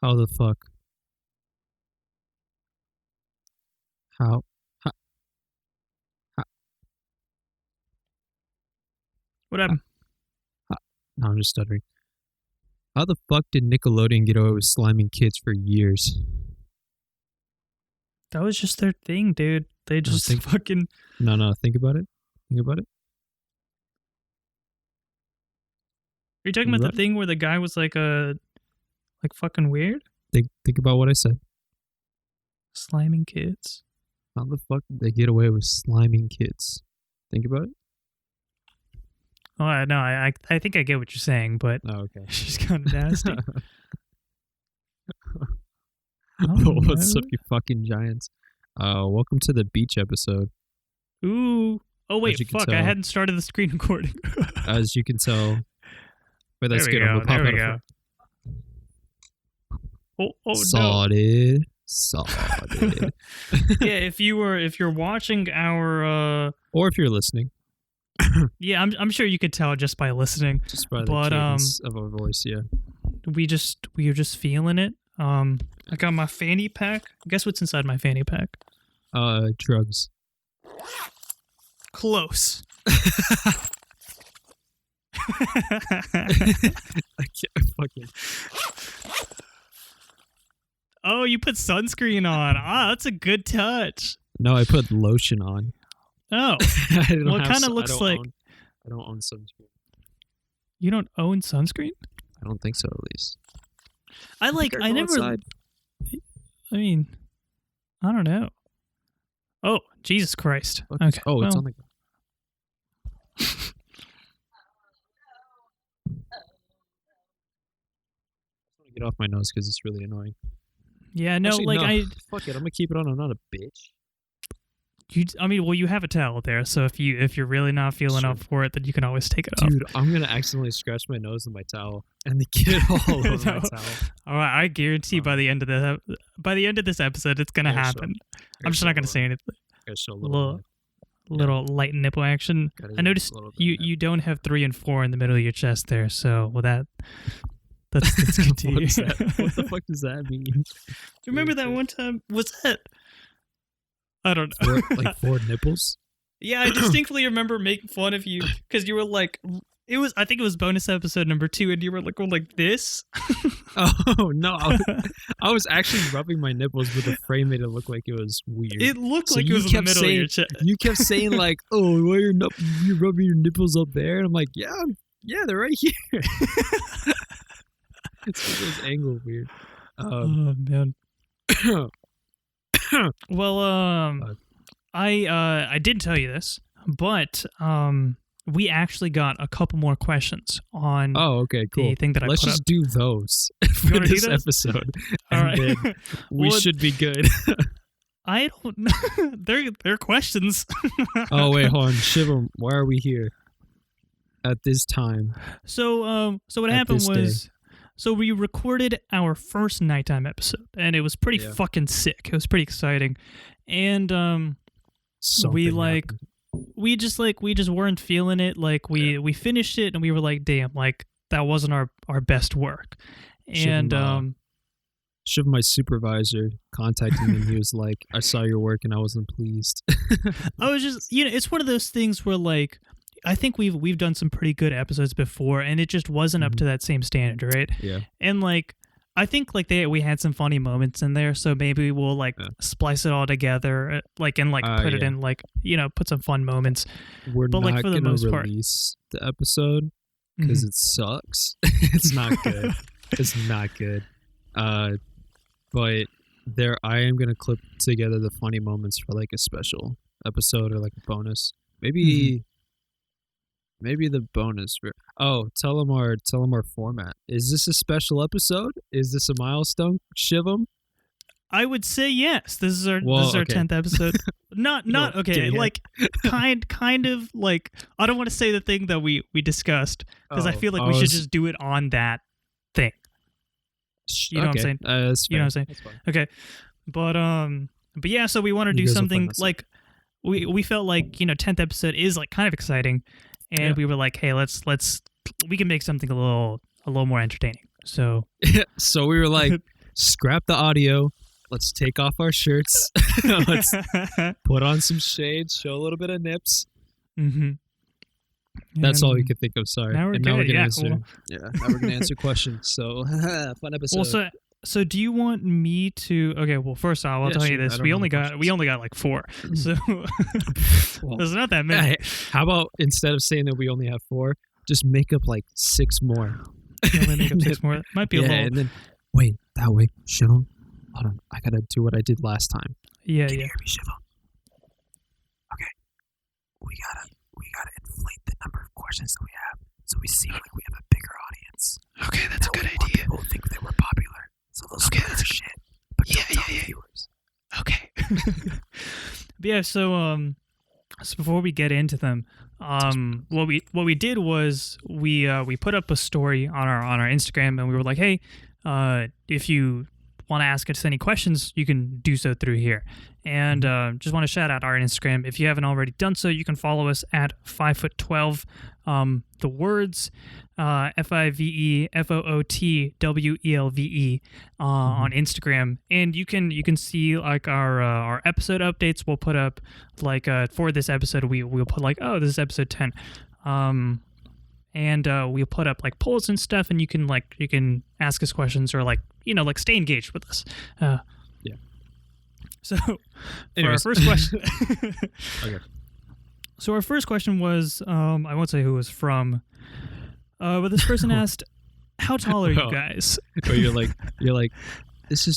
How the fuck? How? how, how, What happened? how no, I'm just stuttering. How the fuck did Nickelodeon get away with sliming kids for years? That was just their thing, dude. They No, just think, fucking. no. Think about it. Think about it. Are you talking Think about about the it. thing where the guy was like fucking weird, Think about what I said. sliming kids? How the fuck did they get away with sliming kids? Think about it. Oh, no, I think I get what you're saying, but Oh, okay. she's kind of nasty. What's no. up, you fucking giants? Welcome to the beach episode. Ooh. Oh wait, As you can fuck! I tell, hadn't started the screen recording. as you can tell, wait, that's There we good. I'm go. gonna pop There we out a go. Oh no. solid. Yeah, if you're watching our Or if you're listening, yeah, I'm sure you could tell just by listening. just by the But cadence of our voice, yeah. we were just feeling it. I got my fanny pack. Guess what's inside my fanny pack? Drugs. Close. I can't fucking. Oh, you put sunscreen on. Ah, that's a good touch. No, I put lotion on. Oh, I don't well, it have kind su- of I looks don't like own- I don't own sunscreen. you don't own sunscreen. I don't think so, at least. I think I I go never. outside. I mean, I don't know. Oh, Jesus Christ. Fuck, Okay. Oh, it's well, on the. I want to get off my nose because it's really annoying. yeah, no, Actually, like no. Fuck it, I'm gonna keep it on. I'm not a bitch. I mean, well, you have a towel there, so if you're really not feeling Sure. up for it, then you can always take it off. Dude, I'm gonna accidentally scratch my nose with my towel and then get it all over my No. towel. All right, I guarantee by the end of this episode, it's gonna Yeah, sure. happen. I'm just not gonna say anything. Gotta show a Little, little. light nipple action. Gotta I noticed a little bit you of that. you don't have 3 and 4 in the middle of your chest there, so that's good to What you. is that? What the fuck does that mean? Remember that one time? Was that? I don't know. Like 4 nipples? Yeah, I distinctly remember making fun of you because you were like, I think it was bonus episode number 2, and you were like, going like this. Oh no! I was actually rubbing my nipples, but the frame made it look like it was weird. It looked So like it you was in the kept middle of your chest. You kept saying like, "Oh, why you're rubbing your nipples up there?" And I'm like, "Yeah, they're right here." It's because it was angled weird. Oh man. Well, Fuck. I didn't tell you this, but we actually got a couple more questions on Oh, okay, cool. the thing that I Let's put just up. do those for wanna do this those? episode, All and right. then we Well, should be good. I don't know. They're questions. Oh wait, hold on, Shivam. Why are we here at this time? So what At happened this day. was, so we recorded our first nighttime episode, and it was pretty Yeah. fucking sick. It was pretty exciting, and Something like, happened. we just weren't feeling it. Like we finished it, and we were like, damn, like that wasn't our best work, and Shivam, my supervisor, contacted me and he was like, "I saw your work and I wasn't pleased." I was just, it's one of those things where like, I think we've done some pretty good episodes before, and it just wasn't up to that same standard, right? Yeah. And like, I think like we had some funny moments in there, so maybe we'll like splice it all together, like and like put it yeah. in like put some fun moments. We're But, not like, for the gonna most part- release the episode because Mhm. it sucks. It's not good. It's not good. But I am gonna clip together the funny moments for like a special episode or like a bonus. Maybe the bonus. Tell them our format. Is this a special episode? Is this a milestone, Shivam? I would say yes. This is our Well, okay. 10th episode. Not don't okay. get it yet. Like kind of like, I don't want to say the thing that we discussed because I Oh, feel like I we should was- just do it on that thing. You know what I'm saying? That's You know what I'm fair. saying? That's fine. Okay, but yeah. So we want to You do guys will something find that like we felt like 10th episode is like kind of exciting, and Yeah. we were like, hey, let's we can make something a little more entertaining. So So we were like, scrap the audio. Let's take off our shirts. Let's put on some shades, show a little bit of nips. Mm-hmm. That's all we could think of. Sorry. Now we're now we're good, gonna yeah, answer. well. Now we're gonna answer questions. So fun episode. Well, so do you want me to? Okay, well, first off, I'll tell you sure. this: I don't we know only the got like 4, so Well, there's not that many. hey, how about instead of saying that we only have 4, just make up like 6 more? You only make up 6 more. Might be a little. And then wait, that way, Shivam. Hold on, I gotta do what I did last time. Yeah, Can yeah. you hear me, Shivam? Okay, we gotta inflate the number of questions that we have, so we seem like we have a bigger audience. Okay, that's a good idea. People think that we're popular, so they'll split our shit. But don't tell the viewers. Okay. But yeah, so before we get into them, what we did was we put up a story on our Instagram, and we were like, hey, if you want to ask us any questions, you can do so through here. And just want to shout out our Instagram. If you haven't already done so, you can follow us at 5foot12. The words FIVEFOOTWELVE on Instagram, and you can see like our episode updates. We'll put up like for this episode we'll put like, oh, this is episode 10, and we'll put up like polls and stuff, and you can ask us questions or like like stay engaged with us. Yeah. So for our first question. Okay. So our first question was, I won't say who it was from, but this person asked, "How tall are you guys?" Or you're like, this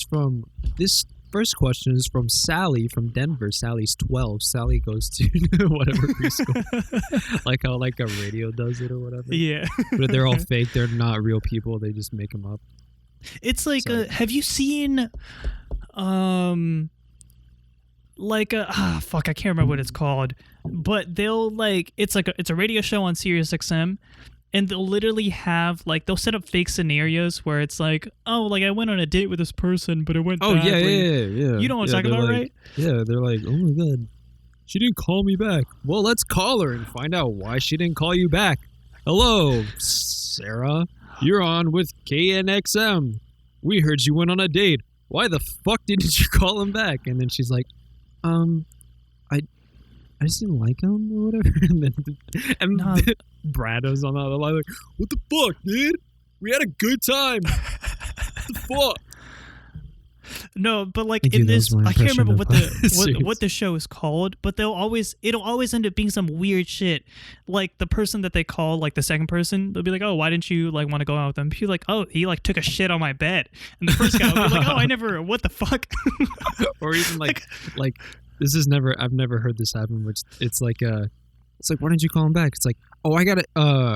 first question is from Sally from Denver. Sally's 12. Sally goes to whatever preschool, like how like a radio does it or whatever. Yeah, but they're all fake. They're not real people. They just make them up. It's like, have you seen, like fuck, I can't remember what it's called, but they'll like it's a radio show on Sirius XM, and they'll literally have like they'll set up fake scenarios where it's like, oh, like I went on a date with this person, but it went badly. Yeah. You know what I'm talking about, like, right? Yeah, they're like, oh my god, she didn't call me back. Well, let's call her and find out why she didn't call you back. Hello, Sarah. You're on with KNXM. We heard you went on a date. Why the fuck didn't you call him back? And then she's like, I just didn't like him or whatever. And then Brado's on the other line like, what the fuck, dude? We had a good time. What the fuck? No, but like in this, I can't remember what the show is called, but it'll always end up being some weird shit. Like the person that they call, like the second person, they'll be like, "Oh, why didn't you like want to go out with him?" He's like, "Oh, he like took a shit on my bed," and the first guy will be like, "Oh, I never. What the fuck?" Or even like this is never. I've never heard this happen. Which it's like why didn't you call him back? It's like, oh, I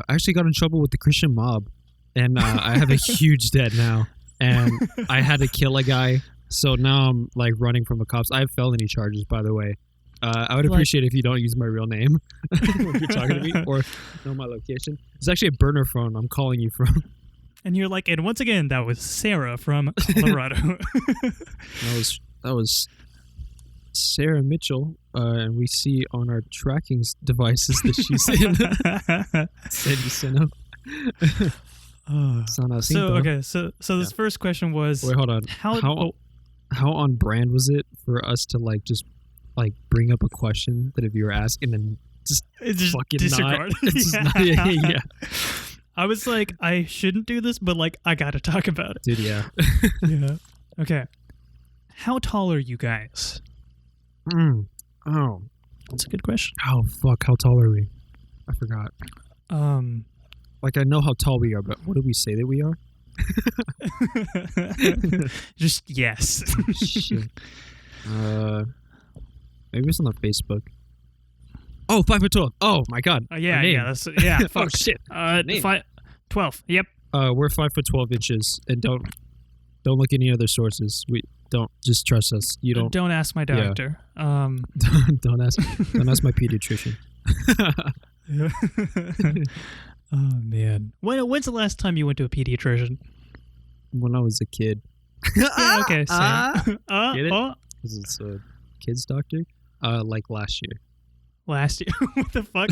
actually got in trouble with the Christian mob, and I have a huge debt now. And I had to kill a guy, so now I'm like running from the cops. I have felony charges, by the way. I would appreciate if you don't use my real name when you're talking to me or know my location. It's actually a burner phone I'm calling you from. And you're like, and once again, that was Sarah from Colorado. That was Sarah Mitchell, and we see on our tracking devices that she's in San Jacinto. So this first question was, wait, hold on. How on brand was it for us to like just like bring up a question that if you were asking and just fucking disregard? Yeah. I was like, I shouldn't do this, but like I gotta talk about it. Dude, yeah. Yeah. Okay. How tall are you guys? Oh, that's a good question. Oh fuck! How tall are we? I forgot. Like, I know how tall we are, but what do we say that we are? Just yes. Shit. Maybe it's on the Facebook. Oh, 5'12". Oh my god. Yeah. Fuck. Oh shit. 12. Yep. We're 5'12" inches, and don't look any other sources. We don't just trust us. You don't. Don't ask my doctor. Yeah. Don't ask my pediatrician. Oh man. When's the last time you went to a pediatrician? When I was a kid. Yeah, okay. Same. Get it? Because it's a kid's doctor. Like last year. Last year? What the fuck?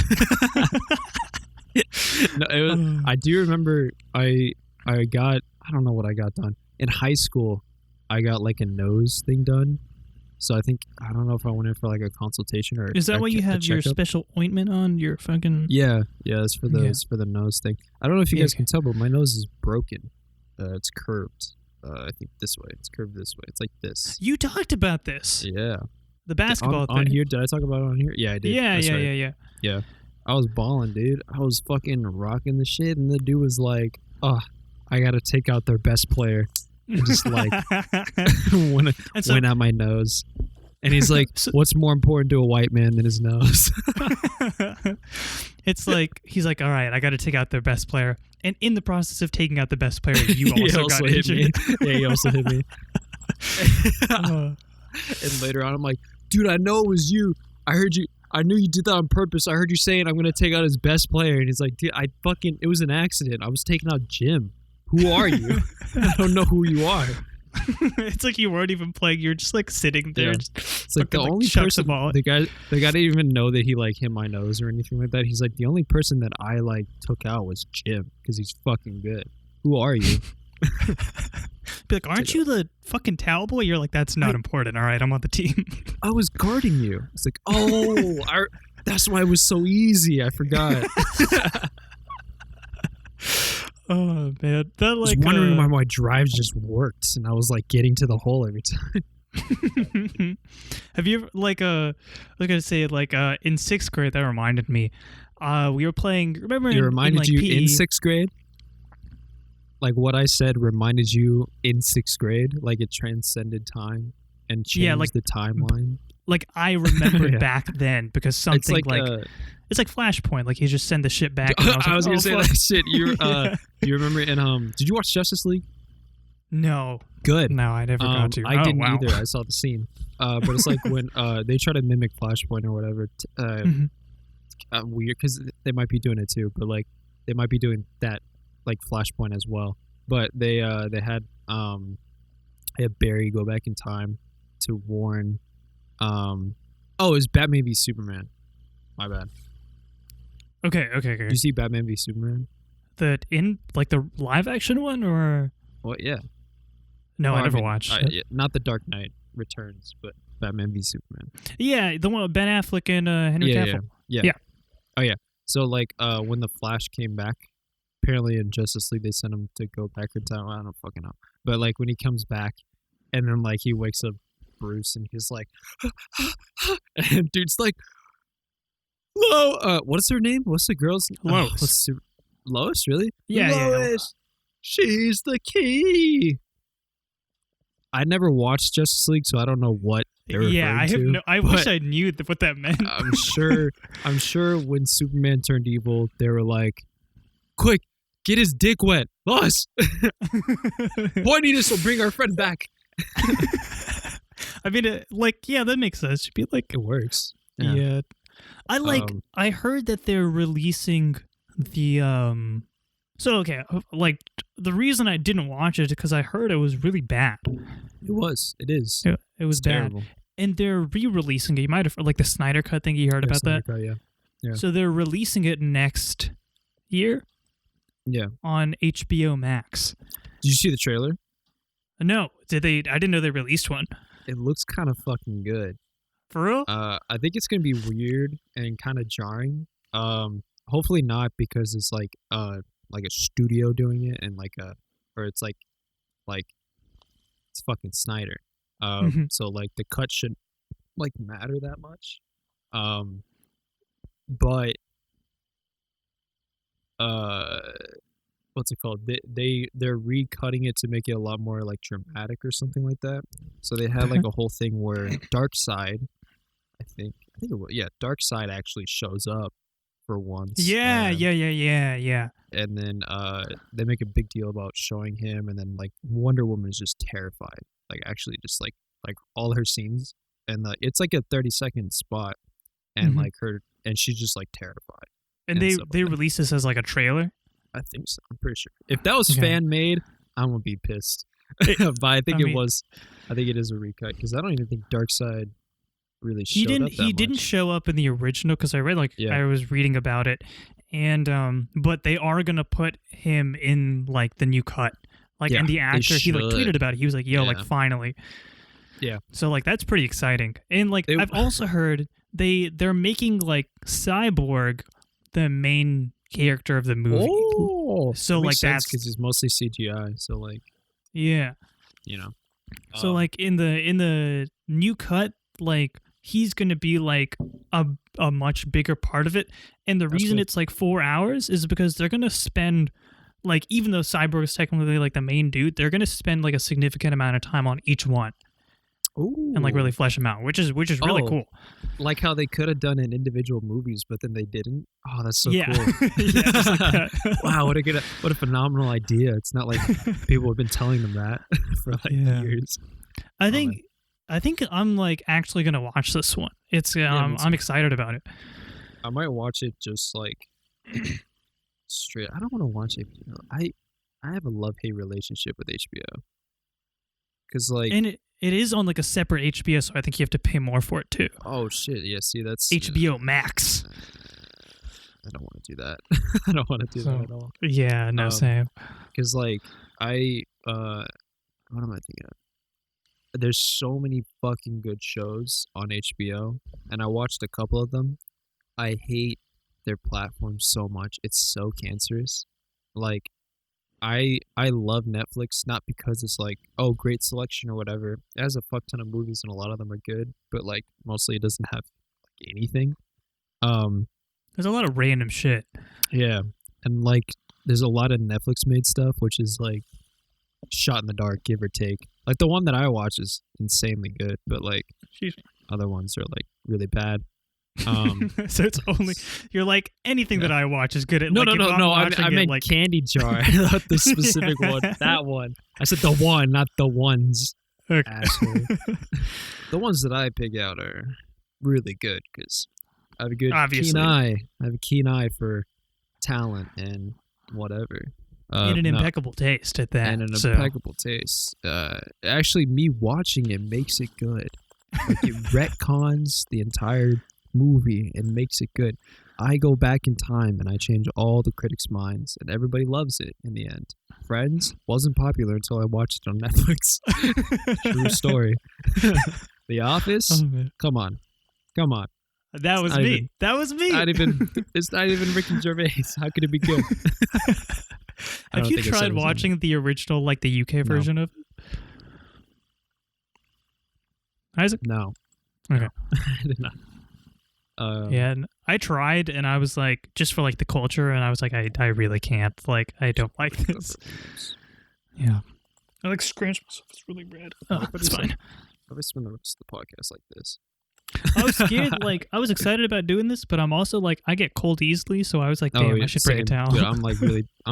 No, it was, I do remember I don't know what I got done. In high school, I got like a nose thing done. So I don't know if I went in for like a consultation or Is that why you have your special ointment on your fucking? Yeah, it's for the nose thing. I don't know if you guys can tell, but my nose is broken. It's curved. I think this way. It's curved this way. It's like this. You talked about this. Yeah. The basketball thing. On here? Did I talk about it on here? Yeah, I did. Yeah. I was balling, dude. I was fucking rocking the shit, and the dude was like, "Oh, I gotta take out their best player," and just like went out my nose. And he's like, "What's more important to a white man than his nose?" It's like he's like, "All right, I got to take out their best player," and in the process of taking out the best player, you also got hit injured. Me. Yeah, he also hit me. And later on, I'm like, "Dude, I know it was you. I heard you. I knew you did that on purpose. I heard you saying I'm gonna take out his best player." And he's like, "Dude, it was an accident. I was taking out Jim. Who are you? I don't know who you are." It's like you weren't even playing. You're just like sitting there. Yeah. It's like the only person. The guy didn't even know that he like hit my nose or anything like that. He's like, the only person that I like took out was Jim because he's fucking good. Who are you? Be like, aren't you the fucking towel boy? You're like, that's not important. All right, I'm on the team. I was guarding you. It's like, oh, that's why it was so easy. I forgot. Oh man, that like. I was wondering why my drives just worked, and I was like getting to the hole every time. Have you ever I was gonna say in 6th grade? That reminded me. We were playing. Remember? It reminded you PE? In 6th grade. Like what I said reminded you in 6th grade, like it transcended time and changed the timeline. Like I remembered back then because something it's like it's like Flashpoint. Like he just send the shit back. And I was gonna say that shit. You remember in did you watch Justice League? No. Good. No, I never got to. I didn't either. I saw the scene. But it's like when they try to mimic Flashpoint or whatever. Weird because they might be doing it too, but like they might be doing that like Flashpoint as well. But they had Barry go back in time to warn. It was Batman v Superman. My bad. Okay. Did you see Batman v Superman? The live action one or? Well, yeah. No, I never watched. Not the Dark Knight Returns, but Batman v Superman. Yeah, the one with Ben Affleck and Henry Cavill. Yeah. Oh yeah. So like when the Flash came back, apparently in Justice League they sent him to go back in time. I don't fucking know. But like when he comes back, and then like he wakes up Bruce and he's like, and dude's like, what's her name? What's the girl's name? Lois. Lois, really? Yeah, Lois. She's the key. I never watched Justice League, so I don't know what they're referring to. I wish I knew what that meant. I'm sure when Superman turned evil, they were like, quick, get his dick wet. Lois! Horniness will bring our friend back. I mean, that makes sense. Should be like it works. Yeah. I heard that they're releasing the So okay, like the reason I didn't watch it is because I heard it was really bad. It was. It is. It was bad. Terrible. And they're re-releasing it. You might have like the Snyder Cut thing. You heard about that? Cut, yeah. So they're releasing it next year. Yeah. On HBO Max. Did you see the trailer? No. Did they? I didn't know they released one. It looks kind of fucking good. For real? I think it's gonna be weird and kind of jarring. Hopefully not, because it's like a studio doing it, and it's fucking Snyder. So like the cut shouldn't like matter that much. But what's it called? They're recutting it to make it a lot more like dramatic or something like that. So they had like a whole thing where Darkseid, I think it was, Darkseid actually shows up for once. Yeah. And then they make a big deal about showing him, and then like Wonder Woman is just terrified. Like actually just like all her scenes, and it's like a 30-second spot, and and she's just like terrified. And they released this as like a trailer? I think so. I'm pretty sure. If that was fan made, I'm gonna be pissed. But I think it is a recut, because I don't even think Darkseid really showed up that much. He didn't show up in the original, because I read I was reading about it, and but they are gonna put him in like the new cut, Like, and the actor, he like tweeted about it. He was like, "Yo, like finally." Yeah. So like that's pretty exciting. And like I've also heard they're making like Cyborg the main character of the movie. Oh, so like that's because he's mostly CGI. So like, yeah, you know. So like in the new cut, like he's gonna be like a much bigger part of it. And the reason it's like 4 hours is because they're gonna spend like, even though Cyborg is technically like the main dude, they're gonna spend like a significant amount of time on each one. Ooh. And like really flesh them out, which is really cool. Like how they could have done in individual movies, but then they didn't. Oh, that's so cool. Yeah, just like that. Wow, what a phenomenal idea. It's not like people have been telling them that for like years. I think I'm like actually gonna watch this one. It's I'm excited about it. I might watch it just like straight. I don't want to watch HBO. I have a love-hate relationship with HBO. Cause like, and it is on like a separate HBO, so I think you have to pay more for it too. Oh shit! Yeah, see, that's HBO Max. I don't want to do that. I don't want to do that at all. Yeah, no, same. Because like what am I thinking of? There's so many fucking good shows on HBO, and I watched a couple of them. I hate their platform so much. It's so cancerous. Like, I love Netflix, not because it's like, oh, great selection or whatever. It has a fuck ton of movies and a lot of them are good, but like mostly it doesn't have like anything. There's a lot of random shit. Yeah. And like there's a lot of Netflix made stuff which is like shot in the dark, give or take. Like the one that I watch is insanely good, but like other ones are like really bad. So it's only you're like anything that I watch is good at. No. I meant like Candy Jar. Not the specific one. That one. I said the one, not the ones. Okay. Asshole. The ones that I pick out are really good because I have a good keen eye. I have a keen eye for talent and whatever. And an impeccable taste at that. And an impeccable taste. Actually, me watching it makes it good. Like it retcons the entire movie and makes it good. I go back in time and I change all the critics' minds, and everybody loves it in the end. Friends wasn't popular until I watched it on Netflix. True story. The Office. Come on. That was me. It's not even Ricky Gervais. How could it be good? Have you tried watching the original, like the UK version of it? Isaac? No. Okay. I did not. Yeah, and I tried, and I was like, just for like the culture, and I was like, I really can't. Like, I don't like this. Yeah. I like scratch myself. It's really red. Oh, that's fine. I'll spend the rest of the podcast like this. I was scared. Like, I was excited about doing this, but I'm also like, I get cold easily, so I was like, damn, I should bring a towel. Yeah, I'm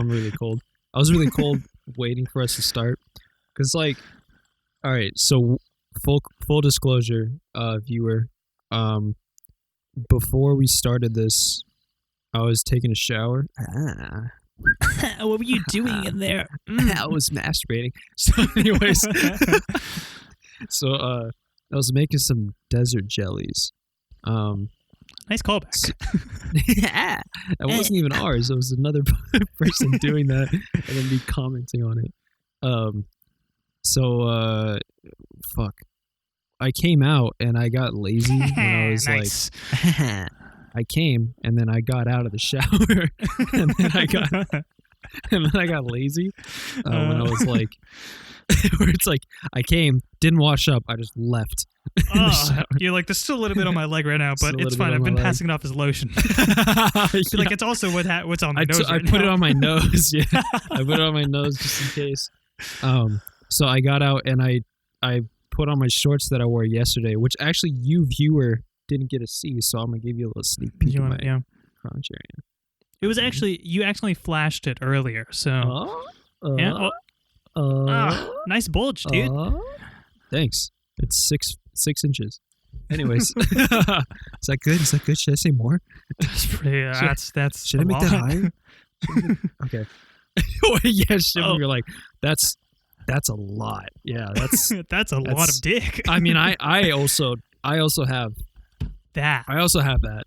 really cold. I was really cold waiting for us to start. Because, like, all right, so full disclosure, viewer, before we started this, I was taking a shower. What were you doing in there? I was masturbating. So anyways, I was making some desert jellies. Nice callback. Yeah, that wasn't even ours. It was another person doing that and then me commenting on it. Fuck. I came out and I got lazy when I was nice. Like, I came and then I got out of the shower and then I got lazy when I was like, where it's like I came, didn't wash up, I just left. You're like, there's still a little bit on my leg right now, but it's fine. I've been passing it off as lotion. Like it's also what's on my nose. I put it on my nose. Yeah, I put it on my nose just in case. So I got out and I put on my shorts that I wore yesterday, which actually you viewer didn't get to see, so I'm gonna give you a little sneak peek of my crotch area. It was actually you actually flashed it earlier, so nice bulge, dude. Thanks. It's 6 inches. Anyways, is that good? Is that good? Should I say more? That's pretty. That's. Should I make that higher? Okay. Yeah. You're like that's a lot. Yeah, that's a lot of dick. I mean, I also have that. I also have that.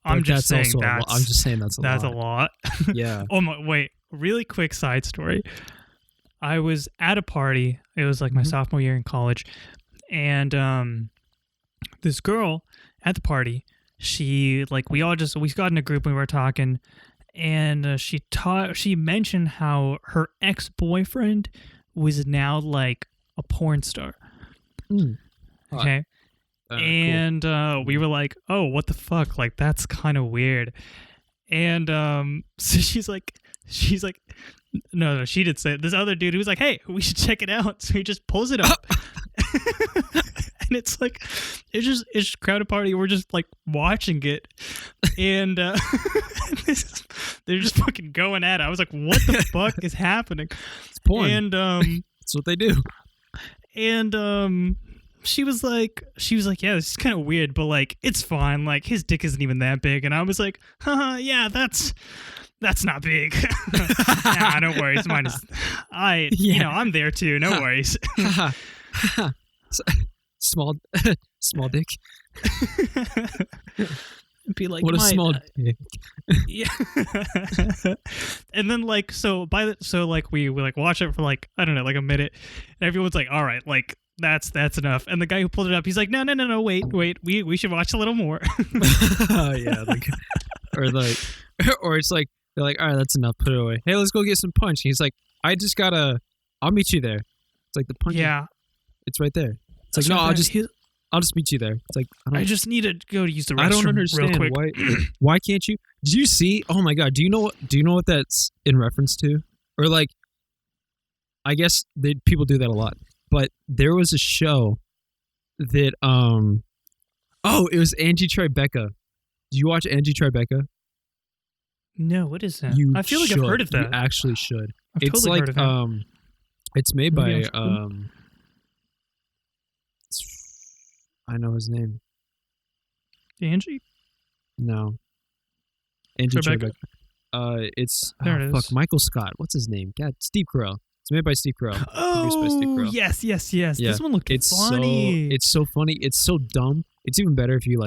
I'm just saying that's a lot. That's a lot. Yeah. Oh my! Wait. Really quick side story. I was at a party. It was like my sophomore year in college, and this girl at the party, she like we got in a group and we were talking, and she mentioned how her ex-boyfriend was now like a porn star. Okay. And we were like, oh, what the fuck? Like, that's kind of weird. And so she's like, no, she did say it. This other dude who was like, hey, we should check it out. So he just pulls it up. And it's like, it's just crowded party. We're just like watching it. And they're just fucking going at it. I was like, what the fuck is happening? It's porn. And that's what they do. And she was like, yeah, this is kind of weird, but like, it's fine. Like, his dick isn't even that big. And I was like, yeah, that's not big. Nah, no worries. Mine is, I'm there too. No worries. Small dick. Be like, what a small dick. Yeah. And then like, we like watch it for like, I don't know, like a minute, and everyone's like, all right, like that's enough. And the guy who pulled it up, he's like, no, wait, we should watch a little more. Yeah, like, or it's like they're like, all right, that's enough, put it away. Hey, let's go get some punch. And he's like, I'll meet you there. It's like the punch. Yeah, it's right there. It's like, no, I'll just meet you there. It's like, I just need to go to use the restroom. I don't understand real quick. why can't you? Did you see? Oh my god! Do you know what that's in reference to? Or like, I guess people do that a lot. But there was a show that it was Angie Tribeca. Did you watch Angie Tribeca? No, what is that? You I feel like should. I've heard of that. You actually should. I've It's totally like heard of that. It's made Maybe by I know his name. Angie? No. Angie Tribeca? It's There it is. Michael Scott. What's his name? God, Steve Carell. It's made by Steve Carell. Produced by Steve Oh, Carell. yes. Yeah. This one looked It's funny. it's so funny. It's so dumb. It's even better if you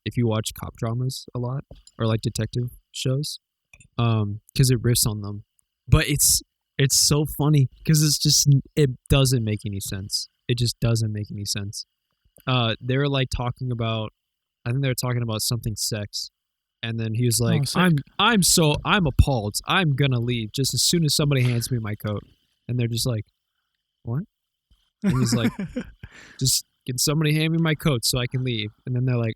if you watch cop dramas a lot or like detective shows, because it riffs on them. But it's so funny because it doesn't make any sense. It just doesn't make any sense. They were like talking about, I think they were talking about something sex, and then he was like, I'm appalled. I'm gonna leave just as soon as somebody hands me my coat. And they're just like, what? And he's like, just can somebody hand me my coat so I can leave? And then they're like,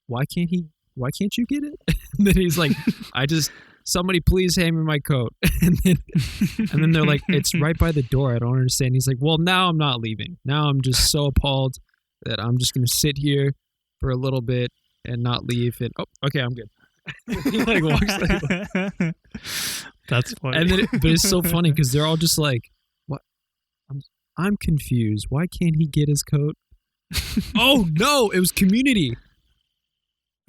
why can't you get it? And then he's like, somebody please hand me my coat. And then they're like, it's right by the door. I don't understand. He's like, well, now I'm not leaving. Now I'm just so appalled that I'm just going to sit here for a little bit and not leave. And okay, I'm good. He like walks like, that's funny. And then but it's so funny because they're all just like, what? I'm confused. Why can't he get his coat? Oh no, it was Community.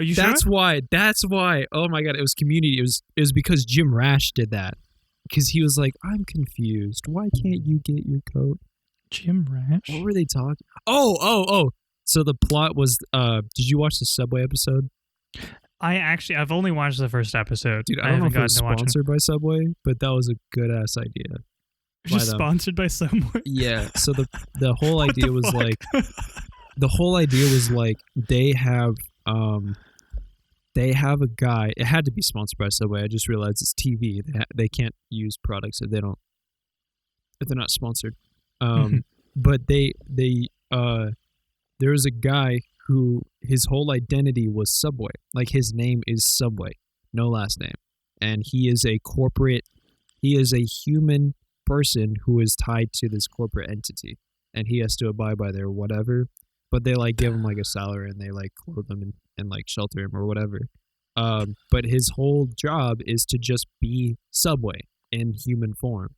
Are you That's sure? That's why. Oh my god, it was Community. It was because Jim Rash did that. Because he was like, I'm confused. Why can't you get your coat? Jim Rash? What were they talking? Oh. So the plot was, did you watch the Subway episode? I've only watched the first episode. Dude, I don't know if it was to watch sponsored by Subway, but that was a good ass idea. Just sponsored by someone. Yeah. So the whole idea was like, they have a guy. It had to be sponsored by Subway. I just realized it's TV. They can't use products if they're not sponsored. But there was a guy who his whole identity was Subway. Like his name is Subway, no last name, and he is a human person who is tied to this corporate entity, and he has to abide by their whatever. But they like give him like a salary and they like clothe him and like shelter him or whatever. But his whole job is to just be Subway in human form.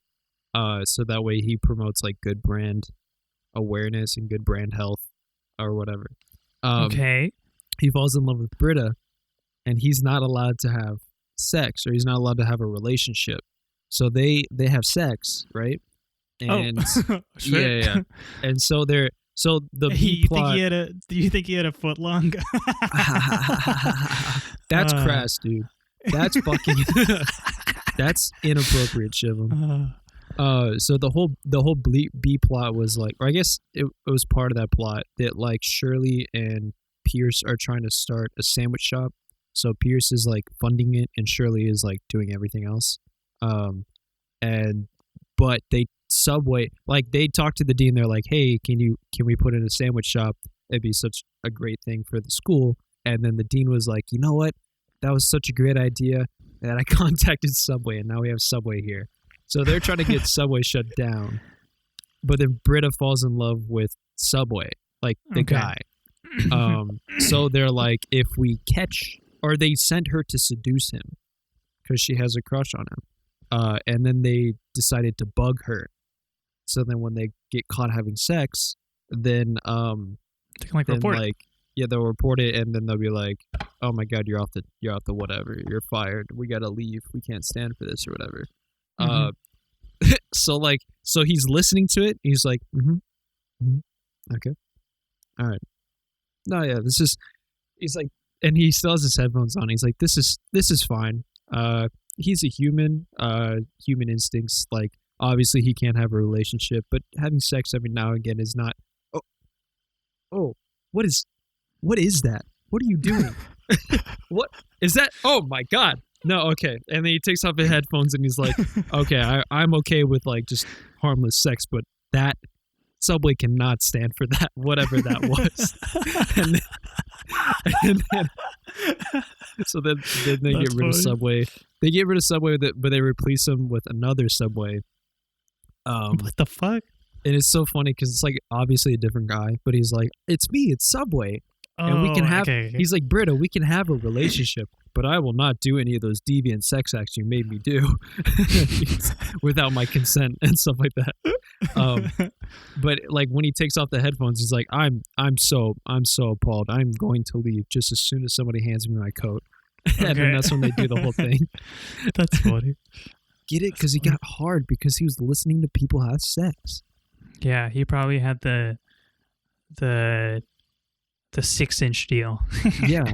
So that way he promotes like good brand awareness and good brand health or whatever. Okay. He falls in love with Britta, and he's not allowed to have sex, or he's not allowed to have a relationship. So they have sex, right? And sure. yeah. And so the plot. Do you think he had a foot long? That's crass, dude. That's fucking. That's inappropriate, Shivam. Uh, So the whole B plot was like, or I guess it was part of that plot that like Shirley and Pierce are trying to start a sandwich shop. So Pierce is like funding it, and Shirley is like doing everything else. Um, and but they Subway like they talked to the dean. They're like, hey, can we put in a sandwich shop? It'd be such a great thing for the school. And then the dean was like, you know what? That was such a great idea that I contacted Subway, and now we have Subway here. So they're trying to get Subway shut down. But then Britta falls in love with Subway, like the guy. So they're like, if we catch, or they sent her to seduce him because she has a crush on him. And then they decided to bug her. So then when they get caught having sex, then they can report it. Yeah, they'll report it, and then they'll be like, "Oh my God, you're off the whatever. You're fired. We gotta leave. We can't stand for this or whatever." So he's listening to it. He's like, okay, all right. No, yeah, this is. He's like, and he still has his headphones on. He's like, this is fine. He's a human. Human instincts. Like, obviously, he can't have a relationship, but having sex every now and again is not. Oh, what is that? What are you doing? What is that? Oh my God. No, okay. And then he takes off his headphones and he's like, okay, I'm okay with like just harmless sex, but that Subway cannot stand for that, whatever that was. and then so then they get rid of Subway. They get rid of Subway, but they replace him with another Subway. What the fuck? And it's so funny because it's like obviously a different guy, but he's like, it's me, it's Subway. And we can have, he's like, Britta, we can have a relationship, but I will not do any of those deviant sex acts you made me do without my consent and stuff like that. But like when he takes off the headphones, he's like, I'm so appalled. I'm going to leave just as soon as somebody hands me my coat. And then that's when they do the whole thing. That's funny. Get it? Because he got hard because he was listening to people have sex. Yeah, he probably had the 6-inch deal. Yeah.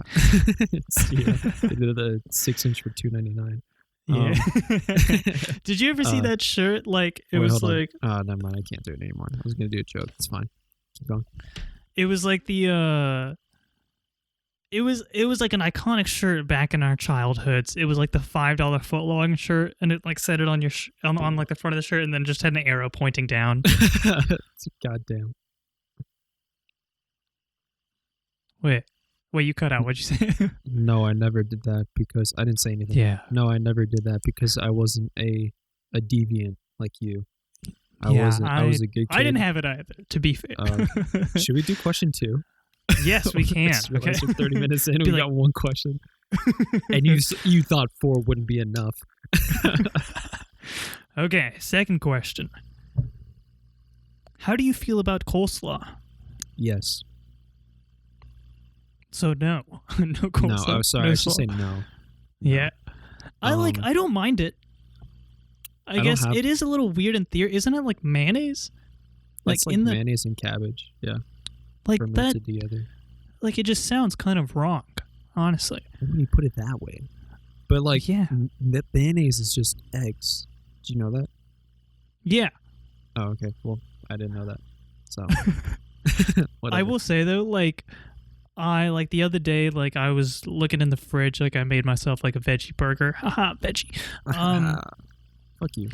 They did the 6-inch for $2.99. Yeah. Did you ever see that shirt? Like it was like never mind, I can't do it anymore. I was gonna do a joke. It's fine. Keep going. It was like the it was like an iconic shirt back in our childhoods. It was like the $5 footlong shirt, and it like said it on your on like the front of the shirt, and then just had an arrow pointing down. Goddamn. Wait, you cut out. What'd you say? No, I never did that because I didn't say anything. Yeah. No, I never did that because I wasn't a deviant like you. I was a good kid. I didn't have it either, to be fair. Should we do question 2? Yes, we can. Okay. We're 30 minutes in, we got one question. And you thought 4 wouldn't be enough. Okay, second question. How do you feel about coleslaw? Yes. So no. No coleslaw. No, I'm sorry. No I should say no. Yeah. I don't mind it. I guess it is a little weird in theory. Isn't it like mayonnaise? Like in mayonnaise and cabbage. Yeah. Like fermented together. Like it just sounds kind of wrong, honestly. When you put it that way. But like mayonnaise is just eggs. Did you know that? Yeah. Oh, okay. Well, I didn't know that. So I will say though, like the other day, like I was looking in the fridge, like I made myself like a veggie burger. Haha, veggie. Fuck you.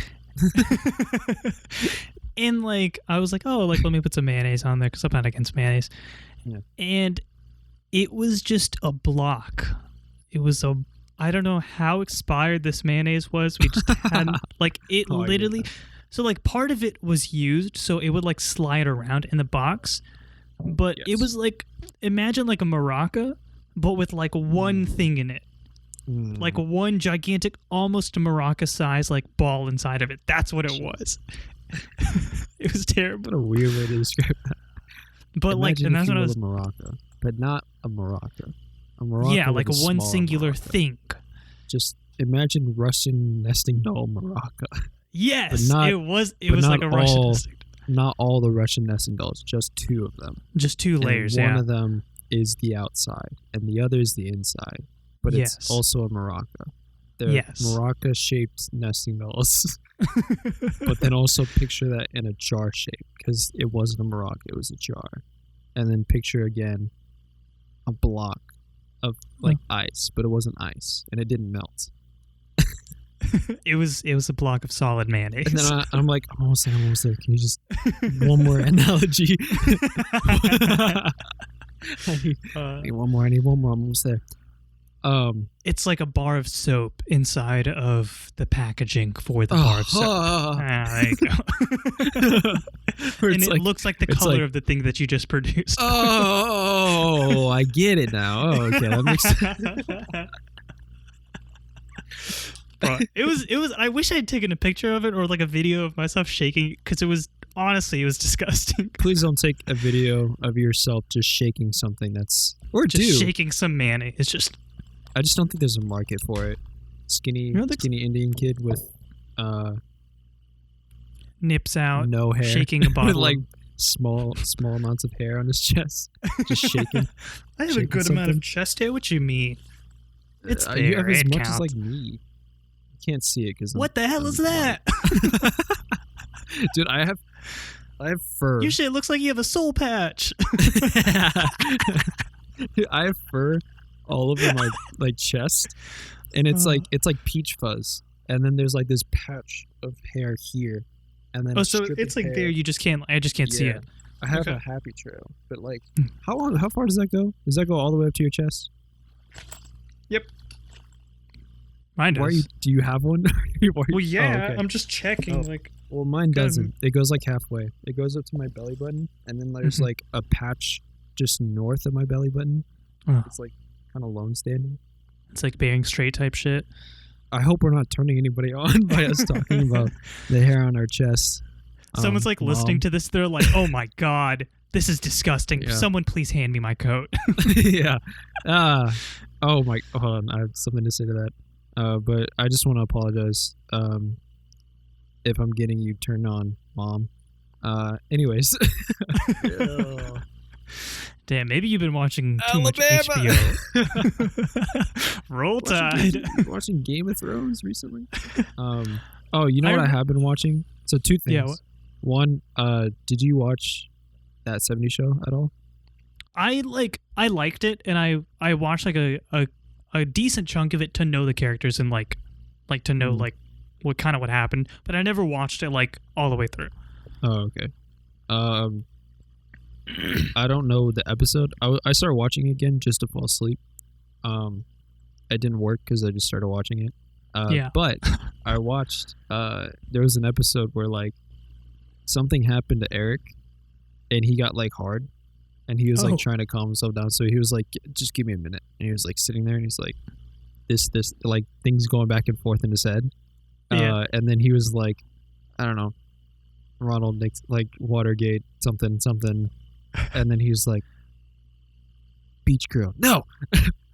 And like I was like, oh, like let me put some mayonnaise on there because I'm not against mayonnaise. Yeah. And it was just a block. It was I don't know how expired this mayonnaise was. We just hadn't like it literally. So like part of it was used, so it would like slide around in the box. But it was like, imagine like a maraca, but with like one thing in it. Like one gigantic, almost a maraca size like ball inside of it. That's what it was. It was terrible. What a weird way to describe that. But imagine like, and that's what I was. A maraca, but not a maraca. A maraca. Yeah, like a one singular maraca. Thing. Just imagine Russian nesting doll maraca. Yes, it was like a Russian nesting. Not all the Russian nesting dolls, just 2 of them. Just 2 layers, One of them is the outside, and the other is the inside. But it's also a maraca. They're Yes. maraca-shaped nesting dolls. But then also picture that in a jar shape, because it wasn't a maraca, it was a jar. And then picture again a block of like ice, but it wasn't ice, and it didn't melt. It was a block of solid mayonnaise. And then I'm like, I'm almost there. Can you just one more analogy? I need one more. I'm almost there. It's like a bar of soap inside of the packaging for the bar of soap. There you go. And it looks like the color of the thing that you just produced. Oh, I get it now. Oh, okay, that makes sense. Bro, it was. I wish I had taken a picture of it or like a video of myself shaking, because it was disgusting. Please don't take a video of yourself just shaking something that's shaking some mayonnaise. It's just. I just don't think there's a market for it. Skinny Indian kid with nips out, no hair, shaking a bottle with like small amounts of hair on his chest, just shaking. I have a good amount of chest hair. What you mean? It's there. You have as much counts. as like me. You can't see it because what the hell is that? Dude, I have fur. Your shit looks like you have a soul patch. Dude, I have fur all over my like chest, and it's like peach fuzz, and then there's like this patch of hair here, and then so it's like hair. There. You just can't. I just can't see it. I have a happy trail, but like, how far does that go? Does that go all the way up to your chest? Yep. Mine does. Do you have one? Well, yeah. Okay. I'm just checking. Well, mine doesn't. It goes like halfway. It goes up to my belly button, and then there's like a patch just north of my belly button. It's like kind of lone standing. It's like Bering Strait type shit. I hope we're not turning anybody on by us talking about the hair on our chest. Someone's like listening to this. They're like, "Oh my god, this is disgusting. Yeah. Someone please hand me my coat." Yeah. Oh my. Hold on. I have something to say to that. But I just want to apologize if I'm getting you turned on, Mom. Anyways. Damn, maybe you've been watching too much HBO. Roll Tide. Watching Game of Thrones recently. Oh, you know what I have been watching? So 2 things. Yeah, one, did you watch that 70s show at all? I liked it, and I watched like a decent chunk of it to know the characters and like to know like what happened, but I never watched it like all the way through. Oh, okay. I don't know the episode. I started watching it again just to fall asleep. It didn't work because I just started watching it. But I watched. There was an episode where like something happened to Eric, and he got like hard, and he was like trying to calm himself down. So he was like, "Just give me a minute." And he was like sitting there, and he's like, "This like things going back and forth in his head." And then he was like, I don't know, Ronald Nixon, like Watergate, something. And then he was like, beach girl. No.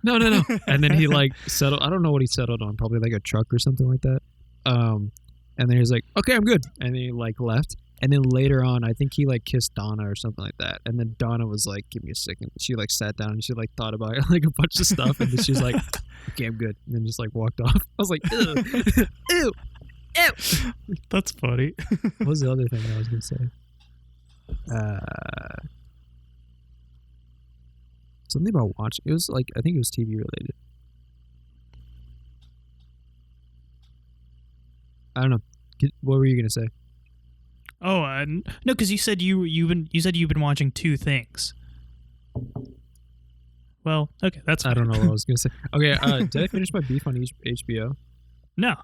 No. And then he like settled. I don't know what he settled on. Probably like a truck or something like that. And then he was like, okay, I'm good. And then he like left. And then later on, I think he like kissed Donna or something like that. And then Donna was like, give me a second. She like sat down and she like thought about like a bunch of stuff. And then she was like, okay, I'm good. And then just like walked off. I was like, ew. Ew. Ew. That's funny. What was the other thing I was going to say? Something about watching. It was like, I think it was TV related. I don't know. What were you going to say? Oh, no, because you said you've been watching 2 things. Well, okay, that's fine. I don't know what I was going to say. Okay, did I finish my beef on HBO? No.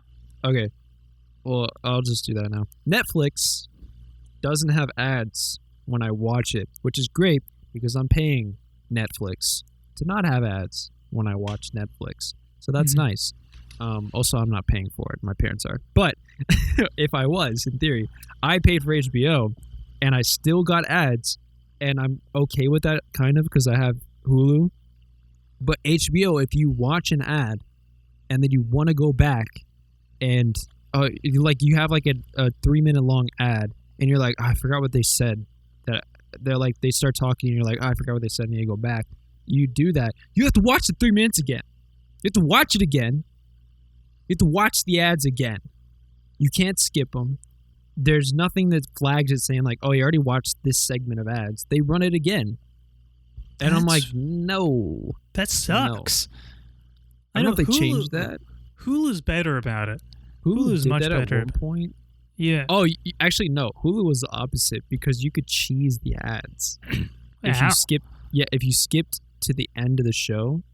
Okay. Well, I'll just do that now. Netflix doesn't have ads when I watch it, which is great because I'm paying Netflix to not have ads when I watch Netflix. So that's nice. Also, I'm not paying for it. My parents are. But if I was, in theory, I paid for HBO and I still got ads, and I'm okay with that kind of because I have Hulu. But HBO, if you watch an ad and then you want to go back and like you have like a 3-minute long ad and you're like, I forgot what they said. That they're like, they start talking and you're like, I forgot what they said, and you go back. You do that. You have to watch the 3 minutes again. You have to watch it again. You have to watch the ads again. You can't skip them. There's nothing that flags it saying like, oh, you already watched this segment of ads. They run it again. And I'm like, no. That sucks. No. I don't know if they changed that. Hulu's better about it. Hulu's did much that better at one point. Yeah. Oh, actually, no. Hulu was the opposite because you could cheese the ads. If you skipped to the end of the show,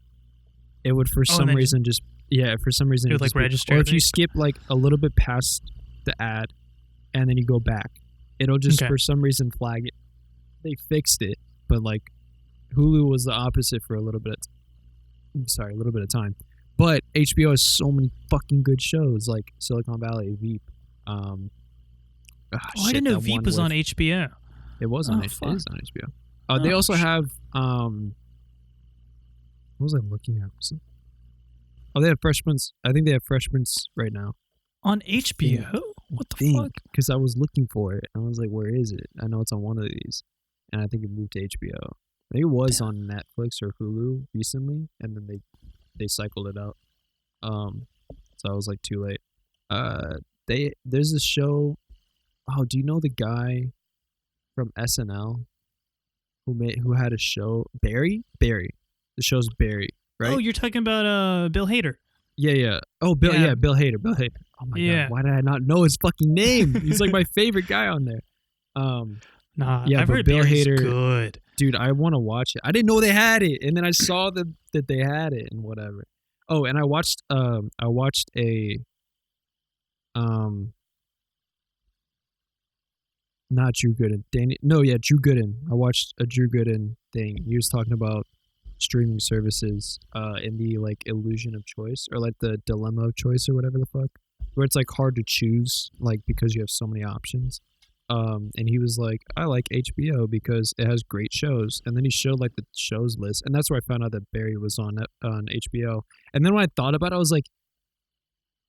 it would for some reason just it would like register. Or if you skip like a little bit past the ad, and then you go back, it'll just for some reason flag it. They fixed it, but like Hulu was the opposite for a little bit of time. But HBO has so many fucking good shows like Silicon Valley, Veep. I didn't know Veep was on HBO. It was on HBO. They also have what was I looking at? They have Fresh Prince. I think they have Fresh Prince right now on HBO. What the fuck? Because I was looking for it and I was like, where is it? I know it's on one of these, and I think it moved to HBO. I think it was on Netflix or Hulu recently, and then they cycled it out. So I was like too late. There's a show. Oh, do you know the guy from SNL who had a show? Barry. The show's Barry, right? Oh, you're talking about Bill Hader. Yeah. Oh, Bill Hader. Oh my god, why did I not know his fucking name? He's like my favorite guy on there. I've heard Bill Barry's Hader, good. Dude, I want to watch it. I didn't know they had it, and then I saw that they had it and whatever. Oh, and I watched a not Drew Gooden. Drew Gooden. I watched a Drew Gooden thing. He was talking about streaming services in the like illusion of choice, or like the dilemma of choice, or whatever the fuck, where it's like hard to choose, like because you have so many options. And he was like, I like HBO because it has great shows. And then he showed like the shows list, and that's where I found out that Barry was on HBO. And then when I thought about it, I was like,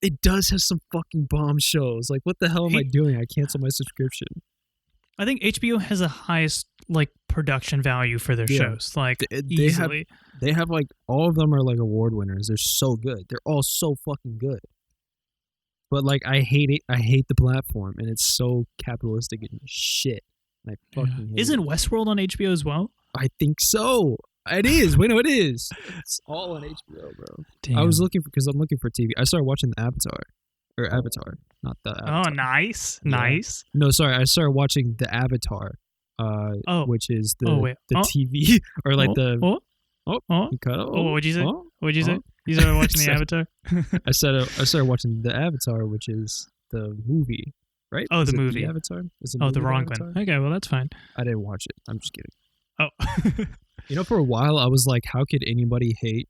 it does have some fucking bomb shows. Like, what the hell am I doing? I canceled my subscription. I think HBO has the highest like production value for their shows. Like easily. They have like all of them are like award winners. They're so good. They're all so fucking good. But like I hate it. I hate the platform, and it's so capitalistic and shit. And I fucking hate Isn't it. Westworld on HBO as well? I think so. It is. Wait, no, it is. It's all on HBO, bro. Damn. I'm looking for TV. I started watching the Avatar, not the Avatar. Oh, nice. No, sorry. I started watching the Avatar, which is the TV or like the. You cut out. What'd you say? What'd you say? You started watching the Avatar? I started watching the Avatar, which is the movie, right? Oh, the movie. The Avatar? The wrong one. Okay, well, that's fine. I didn't watch it. I'm just kidding. Oh. For a while, I was like, how could anybody hate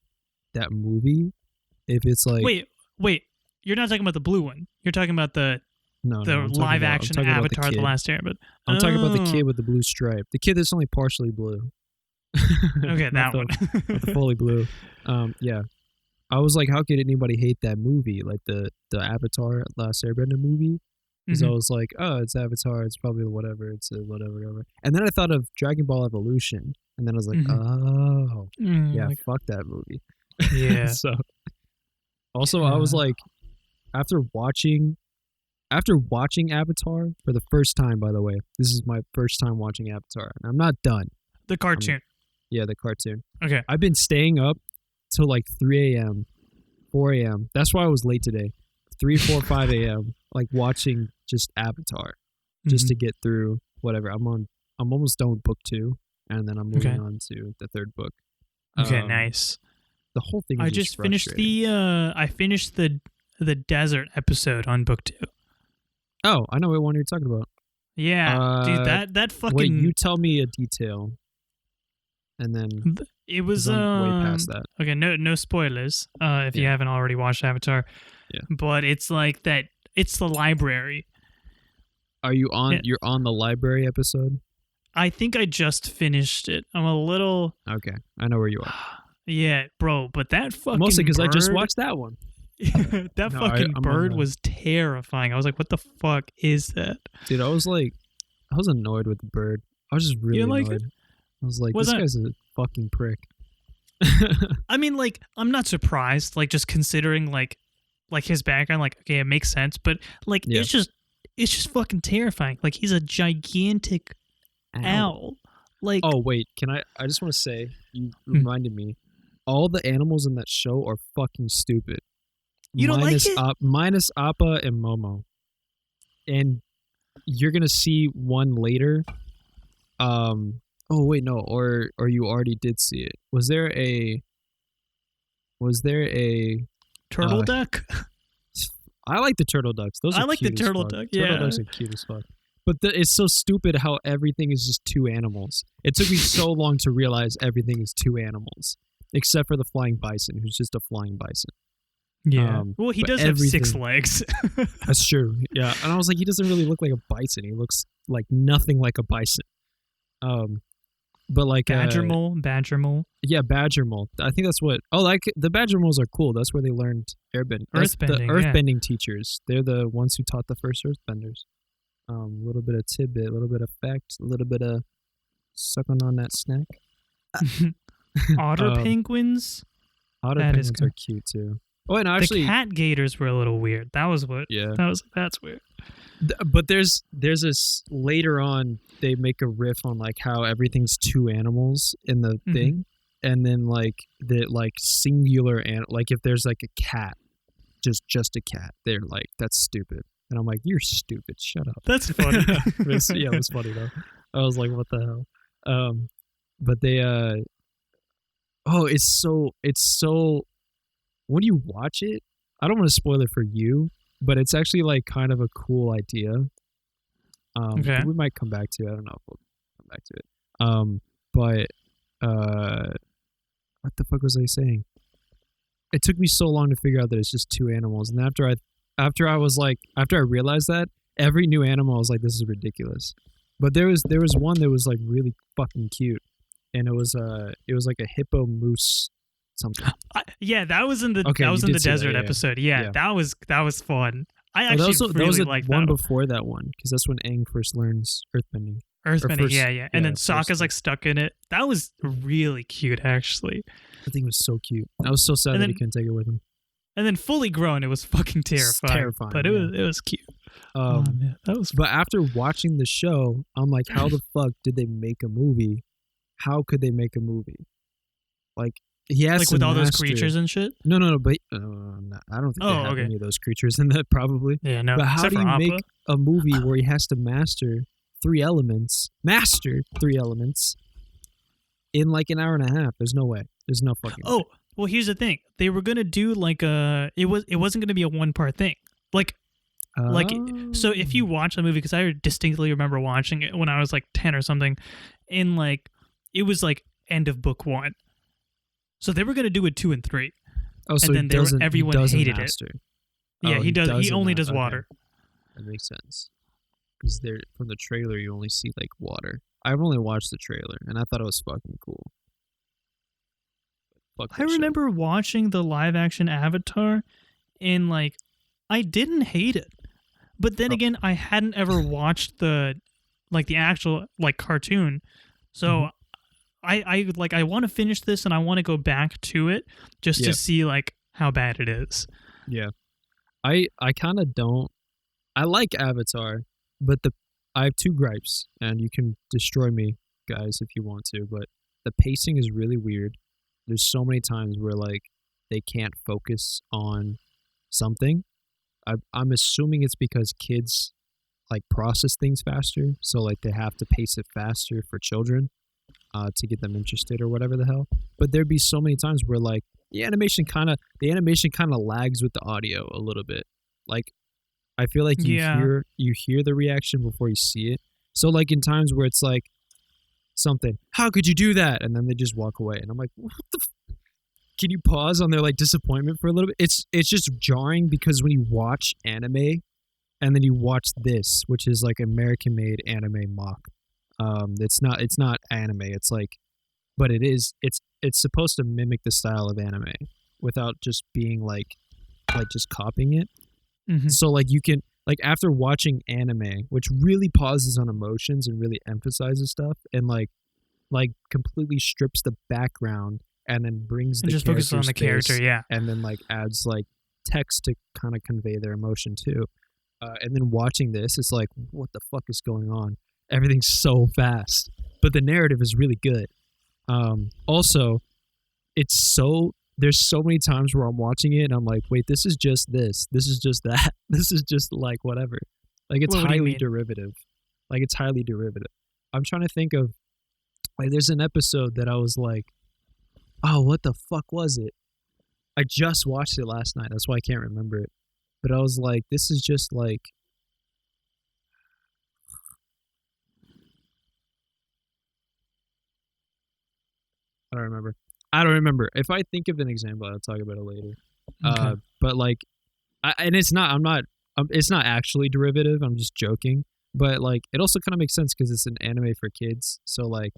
that movie if it's like... Wait. You're not talking about the blue one. You're talking about the live-action Avatar: The Last Airbender. I'm talking about the kid with the blue stripe. The kid that's only partially blue. Okay, that one. Not the fully blue. Yeah. I was like, how could anybody hate that movie? Like the Avatar Last Airbender movie? Because I was like, oh, it's Avatar. It's probably whatever. It's a whatever. And then I thought of Dragon Ball Evolution. And then I was like, fuck that movie. Yeah. So, also, I was like, after watching Avatar for the first time, by the way, this is my first time watching Avatar. And I'm not done. The cartoon. The cartoon. Okay. I've been staying up till like 3 a.m., 4 a.m. That's why I was late today. 3, 4, 5 a.m. like watching just Avatar, just to get through whatever. I'm almost done with book 2, and then I'm moving on to the 3rd book. Okay, nice. The whole thing. I just finished the desert episode on book 2. Oh, I know what one you're talking about. Yeah, dude, that fucking. Wait, you tell me a detail, and then it was way past that. Okay, no spoilers. If you haven't already watched Avatar. Yeah. But it's like that. It's the library. Are you on? You're on the library episode. I think I just finished it. I'm a little. Okay, I know where you are. Yeah, bro. But that fucking mostly because I just watched that one. That bird was terrifying. I was like, "What the fuck is that?" Dude, I was annoyed with the bird. I was just really annoyed. Like it? I was like, this guy's a fucking prick. I mean, like, I'm not surprised. Like, just considering, like like his background, like okay, it makes sense, but like Yeah. it's just fucking terrifying. Like he's a gigantic owl. Like Oh wait, I just want to say you Hmm. reminded me. All the animals in that show are fucking stupid. You don't like it? Minus Appa and Momo. And you're gonna see one later. Oh wait, no, or you already did see it. Was there a turtle duck. I like the turtle ducks. Those are I like the cute as turtle fuck. duck. Turtle Yeah. ducks are cute as fuck. But it's so stupid how everything is just two animals. It took me so long to realize everything is two animals, except for the flying bison, who's just a flying bison. Yeah. Well, he but does have 6 everything- legs. That's true. Yeah, and I was like, he doesn't really look like a bison. He looks like nothing like a bison. But like Badger mole. Yeah, badger mole. I think that's what. Oh, like the badger moles are cool. That's where they learned airbending. That's the Earthbending, yeah. earthbending teachers. They're the ones who taught the first earthbenders. A little bit of tidbit, a little bit of fact, a little bit of sucking on that snack. Otter penguins. Otter That is penguins are cute too. Oh, and actually, the cat gators were a little weird. That was what. yeah. That's weird. But there's this later on. They make a riff on like how everything's two animals in the Mhm. thing, and then like the like singular and like if there's like a cat, just a cat, they're like that's stupid, and I'm like you're stupid. Shut up. That's funny. It was funny though. I was like, what the hell? But they oh, it's so when you watch it, I don't want to spoil it for you, but it's actually like kind of a cool idea. Okay. We might come back to it. I don't know if we'll come back to it. But what the fuck was I saying? It took me so long to figure out that it's just two animals, and after I realized that, every new animal I was like, this is ridiculous. But there was one that was like really fucking cute, and it was like a hippo moose something. Yeah, that was in the Okay, you did see that, desert yeah. episode. Yeah, Yeah. that was fun. I Oh, actually that really was the liked one that. before that one, because that's when Aang first learns earthbending. Earthbending, first- yeah. And then first Sokka's one. like stuck in it. That was really cute, actually. The thing was so cute. I was so sad And that he then- couldn't take it with him. And then fully grown, it was fucking terrifying. terrifying, but yeah. it was cute. Oh man, that was. But after watching the show, I'm like, how the fuck did they make a movie? How could they make a movie? Like he has Like to with all those master- creatures and shit. No, but no, I don't think they Oh, have okay. any of those creatures in that probably. Yeah, no. But how except do for you Appa. make a movie where he has to master three elements in like an hour and a half? There's no way. There's no fucking way. Oh, well, here's the thing. They were gonna do like it wasn't gonna be a 1-part thing. Like so if you watch the movie, because I distinctly remember watching it when I was like 10 or something, and like it was like end of book 1. So they were gonna do it 2 and 3. Oh, so and then he doesn't, everyone he doesn't hated master. it. Yeah, Oh, he does. He doesn't only ma- does okay. water. That makes sense. Because there, from the trailer, you only see like water. I've only watched the trailer, and I thought it was fucking cool. Fuck I that show. remember watching the live action Avatar, and like I didn't hate it. But then Oh. again, I hadn't ever watched the actual like cartoon. So Mm-hmm. I want to finish this and I want to go back to it just Yeah. to see like how bad it is. Yeah, I kind of don't. I like Avatar, but I have two gripes, and you can destroy me, guys, if you want to. But the pacing is really weird. There's so many times where like they can't focus on something. I'm assuming it's because kids like process things faster, so like they have to pace it faster for children to get them interested or whatever the hell. But there'd be so many times where like the animation kind of lags with the audio a little bit. Like I feel like you hear the reaction before you see it. So like in times where it's like something, how could you do that? And then they just walk away, and I'm like, what the? Can you pause on their like disappointment for a little bit? It's just jarring because when you watch anime, and then you watch this, which is like American-made anime mock. It's not anime. It's like, but it is. It's supposed to mimic the style of anime without just being like just copying it. Mhm. So like you can like after watching anime, which really pauses on emotions and really emphasizes stuff, and like completely strips the background and then brings the And just focuses on the character's character, face, yeah. and then like adds like text to kind of convey their emotion too. And then watching this, it's like, what the fuck is going on? Everything's so fast, but the narrative is really good. Also, there's so many times where I'm watching it and I'm like, wait, this is just this. This is just that. This is just like whatever. Like it's highly derivative. Like it's highly derivative. I'm trying to think of, like, there's an episode that I was like, oh, what the fuck was it? I just watched it last night. That's why I can't remember it. But I was like, this is just like, I don't remember. If I think of an example, I'll talk about it later. Okay. But like, it's not actually derivative. I'm just joking. But like, it also kind of makes sense because it's an anime for kids. So like,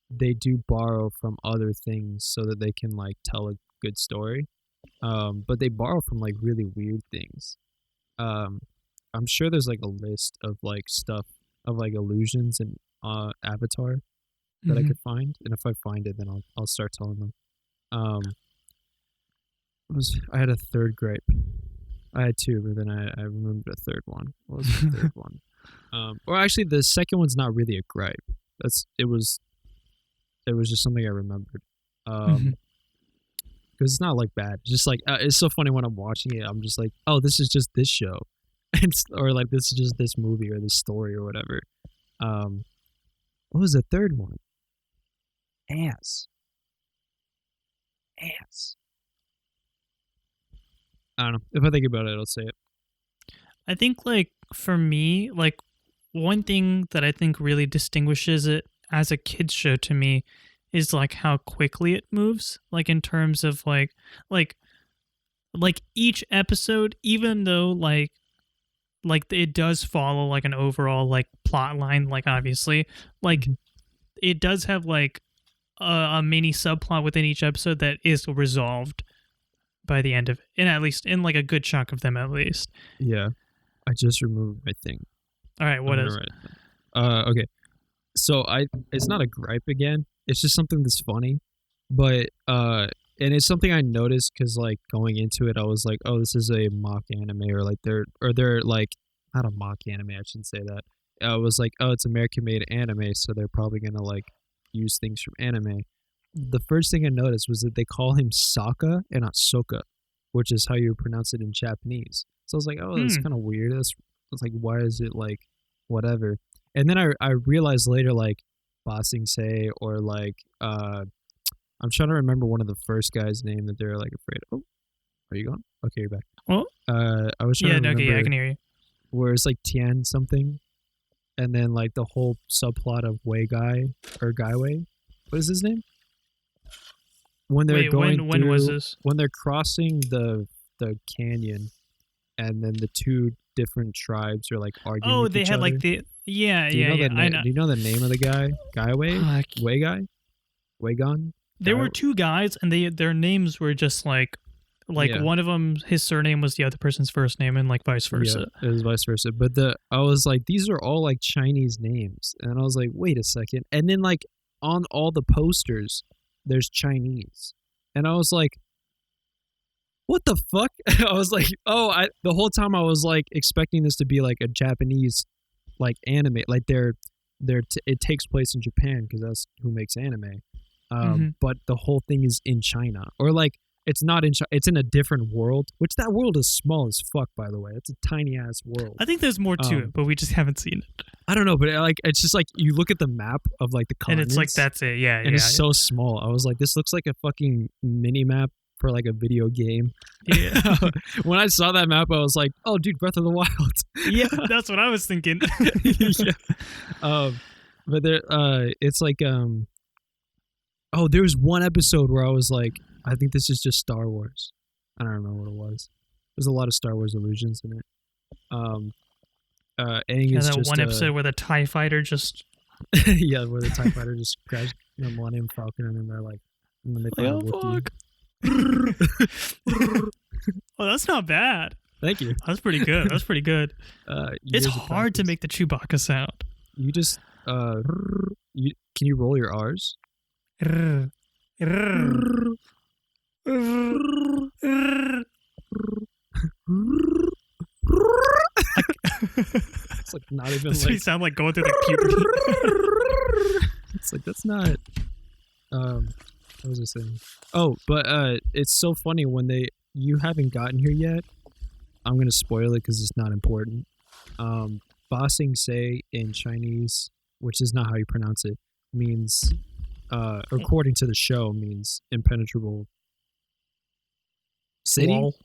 they do borrow from other things so that they can like tell a good story. But they borrow from like really weird things. I'm sure there's like a list of like stuff of like illusions and Avatar that I could find, and if I find it, then I'll start telling them. I had a third gripe. I had two, but then I remembered a third one. What was the third one? Or actually, the second one's not really a gripe. It was just something I remembered. Because it's not like bad. It's just like it's so funny when I'm watching it. I'm just like, oh, this is just this show, or like this is just this movie or this story or whatever. What was the third one? Ass. I don't know. If I think about it, I'll say it. I think, like, for me, like, one thing that I think really distinguishes it as a kid's show to me is, like, how quickly it moves. Like, in terms of, like each episode, even though, like it does follow, like, an overall, like, plot line, like, obviously, like, it does have, like, a mini subplot within each episode that is resolved by the end of it, and at least in like a good chunk of them, at least. Yeah, I just removed my thing. All right, what is? Okay, so it's not a gripe again. It's just something that's funny, but and it's something I noticed because like going into it, I was like, oh, this is a mock anime, or they're like not a mock anime. I shouldn't say that. I was like, oh, it's American made anime, so they're probably gonna like use things from anime. The first thing I noticed was that they call him Sokka and not Soka, which is how you pronounce it in Japanese. So I was like, oh, that's kind of weird. That's like, why is it like whatever? And then I realized later, like Basing Se, or like I'm trying to remember one of the first guys' name that they're like afraid. Oh, are you gone? Okay, you're back. Well, I was trying to remember. Okay, I can hear you. Where it's like Tian something, and then like the whole subplot of Wei Guy or Guy Wei. What is his name? When they're when was this? When they're crossing the canyon, and then the two different tribes are like arguing. Oh, with they each had other. like the I know. Do you know the name of the guy? Guy Wei? Wei Guy? Weigon? There were two guys, and their names were just like one of them, his surname was the other person's first name, and like vice versa. Yeah, it was vice versa. But I was like, these are all like Chinese names, and I was like, wait a second. And then like on all the posters, there's Chinese, and I was like, what the fuck? I was like, the whole time I was like expecting this to be like a Japanese like anime, like it takes place in Japan because that's who makes anime. But the whole thing is in China, or like it's not in China, it's in a different world, which that world is small as fuck, by the way. It's a tiny ass world. I think there's more to it, but we just haven't seen it. I don't know, but like it's just like you look at the map of like the continents, and it's like that's it, yeah. And it's so small. I was like, this looks like a fucking mini map for like a video game. Yeah. When I saw that map, I was like, oh, dude, Breath of the Wild. Yeah, that's what I was thinking. Yeah. But there, it's like, there was one episode where I was like, I think this is just Star Wars. I don't remember what it was. There's a lot of Star Wars illusions in it. That one episode where the TIE fighter just... yeah, where the TIE fighter just crashed the Millennium Falcon, and then they're like... And then they find Wookiee. Oh, that's not bad. Thank you. That's pretty good. It's hard to make the Chewbacca sound. You just... can you roll your R's? It's like not even That's like. what you sound like going through like puberty. It's like that's not. What was I saying? Oh, but it's so funny when you haven't gotten here yet. I'm gonna spoil it because it's not important. Ba Sing Se in Chinese, which is not how you pronounce it, means, according to the show, means impenetrable city. Wall.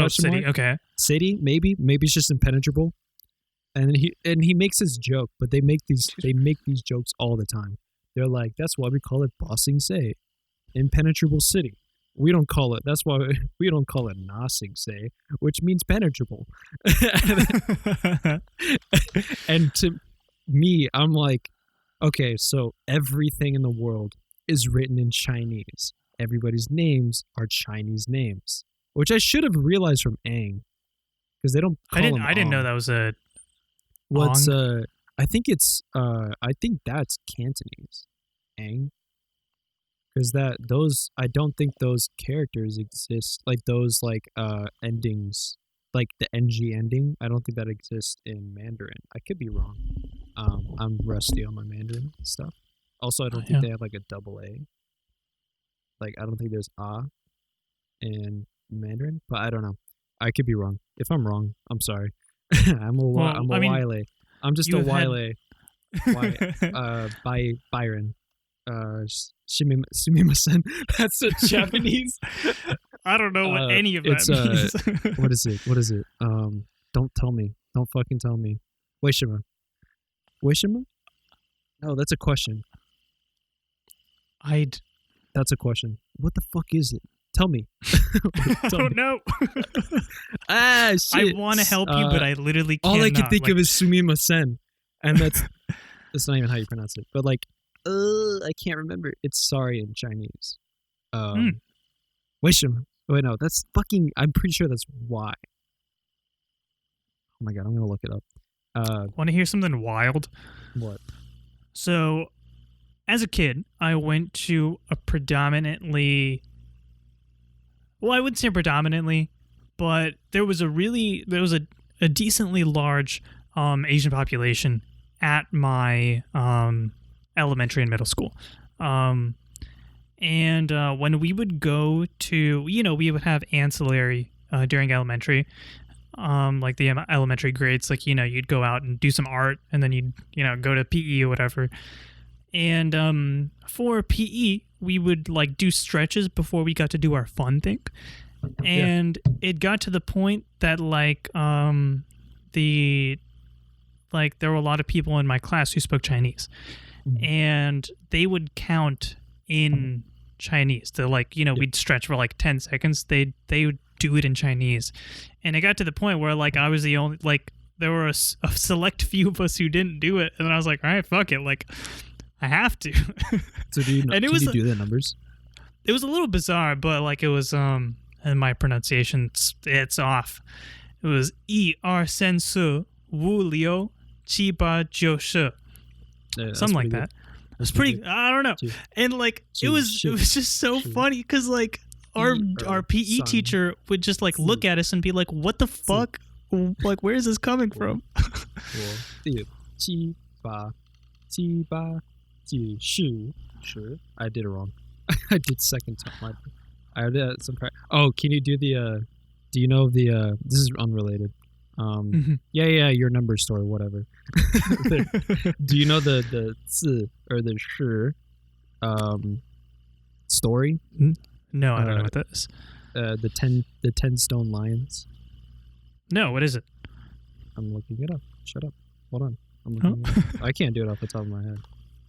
City. Mark? Okay. City, maybe it's just impenetrable. And he makes his joke, but they make these jokes all the time. They're like, that's why we call it Ba Sing Se, impenetrable city. We don't call it. That's why we don't call it Na Sing Se, which means penetrable. And to me, I'm like, okay, so everything in the world is written in Chinese. Everybody's names are Chinese names, which I should have realized from Aang, because they don't. I didn't know that was a. What's I think it's I think that's Cantonese, Aang. Because I don't think those characters exist, like those endings, like the NG ending. I don't think that exists in Mandarin. I could be wrong. I'm rusty on my Mandarin stuff. Also, I don't think they have like a double A. Like I don't think there's in Mandarin, but I don't know. I could be wrong. If I'm wrong, I'm sorry. I'm a Wile. I'm just a Wile. By Byron. Sumimasen. That's a Japanese. I don't know what any of that means. What is it? Don't tell me. Don't fucking tell me. Weishima? No, that's a question. That's a question. What the fuck is it? Tell me. I don't know. Shit. I want to help you, but I literally can't. All I can think of is Sumimasen. And that's not even how you pronounce it. But I can't remember. It's sorry in Chinese. Weishima. Wait, no, that's fucking. I'm pretty sure that's why. Oh my god, I'm gonna look it up. Want to hear something wild? What? So, as a kid, I went to a predominantly. Well, I wouldn't say predominantly, but there was a decently large Asian population at my elementary and middle school. And when we would go to, we would have ancillary during elementary, like the elementary grades, like, you'd go out and do some art and then you'd, go to PE or whatever. And for PE, we would do stretches before we got to do our fun thing. And it got to the point that there were a lot of people in my class who spoke Chinese. And they would count in Chinese. They're we'd stretch for 10 seconds. They would do it in Chinese. And it got to the point where I was the only, there were a select few of us who didn't do it. And I was like, all right, fuck it. I have to. So do you do the numbers? It was a little bizarre, but it was, and my pronunciation, it's off. It was er sen su wu liu qi ba jiu shi. Something like that. It was pretty. I don't know. And it was just so funny because our PE teacher would just look at us and be like, "What the fuck? Where is this coming from?" I did it wrong. I did second time. I did some. Oh, can you do the? Do you know the? This is unrelated. Yeah, your number story, whatever. Do you know the 字 or the 是 story? No, I don't know what that is. The 10 stone lions. No, what is it? I'm looking it up. Shut up. Hold on. I'm looking it up. I can't do it off the top of my head.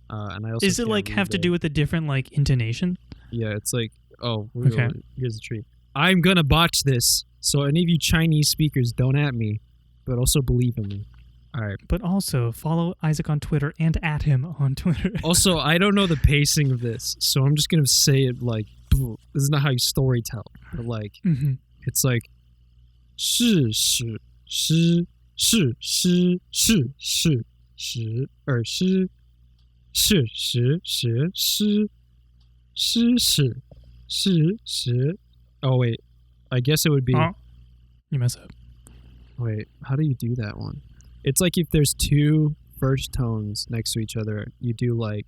And I also is it have to do with a different intonation? Yeah, it's okay. Here's the treat. I'm gonna botch this, so any of you Chinese speakers don't at me, but also believe in me. All right. But also follow Isaac on Twitter and at him on Twitter. Also, I don't know the pacing of this, so I'm just gonna say it this is not how you story tell. But it's shi shi shi shi shi shi shi shi or shi shi shi shi shi shi shi shi shi Oh wait, I guess it would be. Oh, you mess up. Wait, how do you do that one? It's like if there's two first tones next to each other, you do like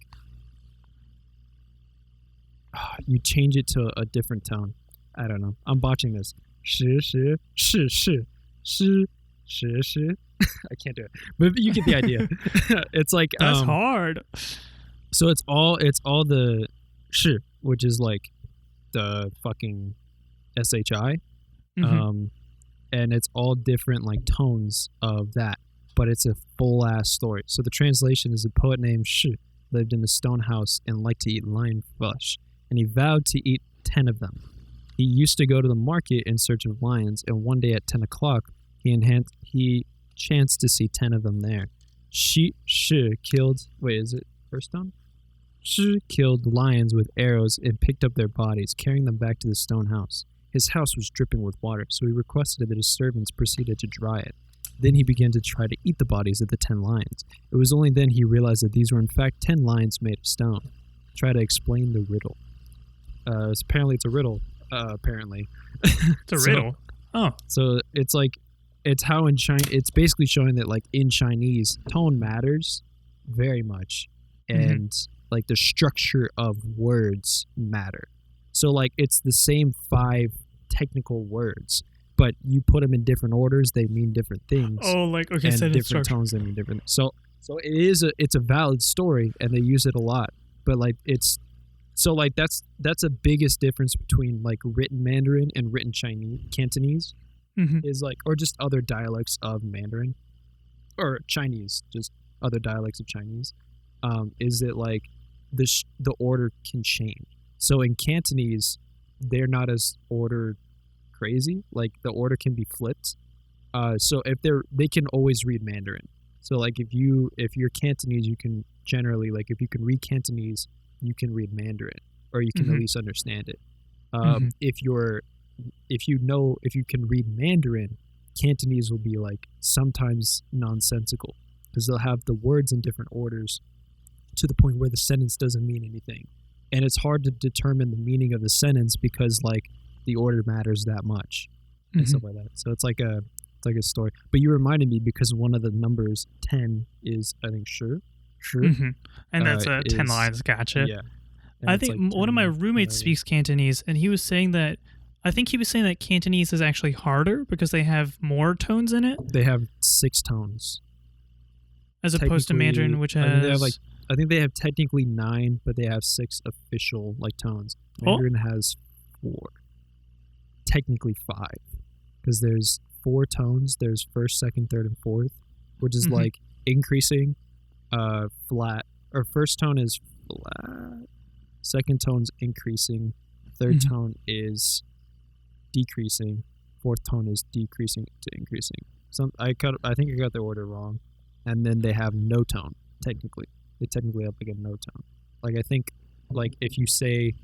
you change it to a different tone. I don't know. I'm botching this. Shi shi shi shi shi shi shi. I can't do it, but you get the idea. It's like That's hard. so it's all the shi, which is like the fucking SHI. Mhm. And it's all different like tones of that, but it's a full ass story. So the translation is: a poet named Shi lived in a stone house and liked to eat lion flesh, and he vowed to eat 10 of them. He used to go to the market in search of lions, and one day at 10 o'clock, he chanced to see 10 of them there. Shi killed. Wait, is it first tone? Shi killed lions with arrows and picked up their bodies, carrying them back to the stone house. His house was dripping with water, so he requested that his servants proceeded to dry it. Then he began to try to eat the bodies of the 10 lions. It was only then he realized that these were in fact 10 lions made of stone. Try to explain the riddle. Apparently it's a riddle. Apparently. It's a riddle. Oh. So it's like, it's how in China, it's basically showing that like in Chinese, tone matters very much. And like the structure of words matter. So like it's the same 5 technical words, but you put them in different orders, they mean different things. Oh, like okay, and sentence different structure. tones, they mean different. So it's a valid story, and they use it a lot. But like it's so like that's a biggest difference between like written Mandarin and written Chinese, Cantonese, is like, or just other dialects of Mandarin or Chinese, just other dialects of Chinese. Is that like the order can change. So in Cantonese, they're not as order crazy. Like the order can be flipped. So if they can always read Mandarin. So like if you're Cantonese, you can generally, like if you can read Cantonese, you can read Mandarin, or you can at least understand it. If you can read Mandarin, Cantonese will be like sometimes nonsensical because they'll have the words in different orders to the point where the sentence doesn't mean anything. And it's hard to determine the meaning of the sentence because like the order matters that much and stuff like that. So it's like a story. But you reminded me because one of the numbers 10 is, I think, sure. And that's 10 lines. Gotcha. Yeah. I think like one of my roommates speaks Cantonese, and he was saying that Cantonese is actually harder because they have more tones in it. They have 6 tones. As opposed to Mandarin, which has... I think they have technically 9, but they have 6 official like tones. Mandarin has 4. Technically 5. Because there's 4 tones. There's first, second, third, and fourth, which is like increasing, flat. Or first tone is flat. Second tone's increasing. Third tone is decreasing. Fourth tone is decreasing to increasing. I think I got the order wrong. And then they have no tone, technically. They technically have like a no tone. Like I think, like if you say,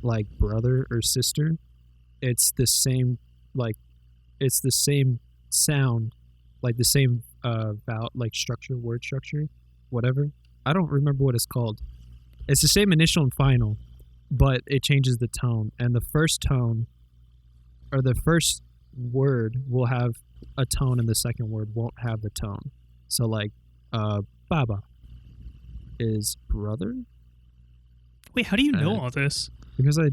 like brother or sister, it's the same, like it's the same sound, like the same like structure, word structure, whatever. I don't remember what it's called. It's the same initial and final, but it changes the tone. And the first tone, or the first word will have a tone, and the second word won't have the tone. So like, baba is brother. Wait, how do you know all this? Because I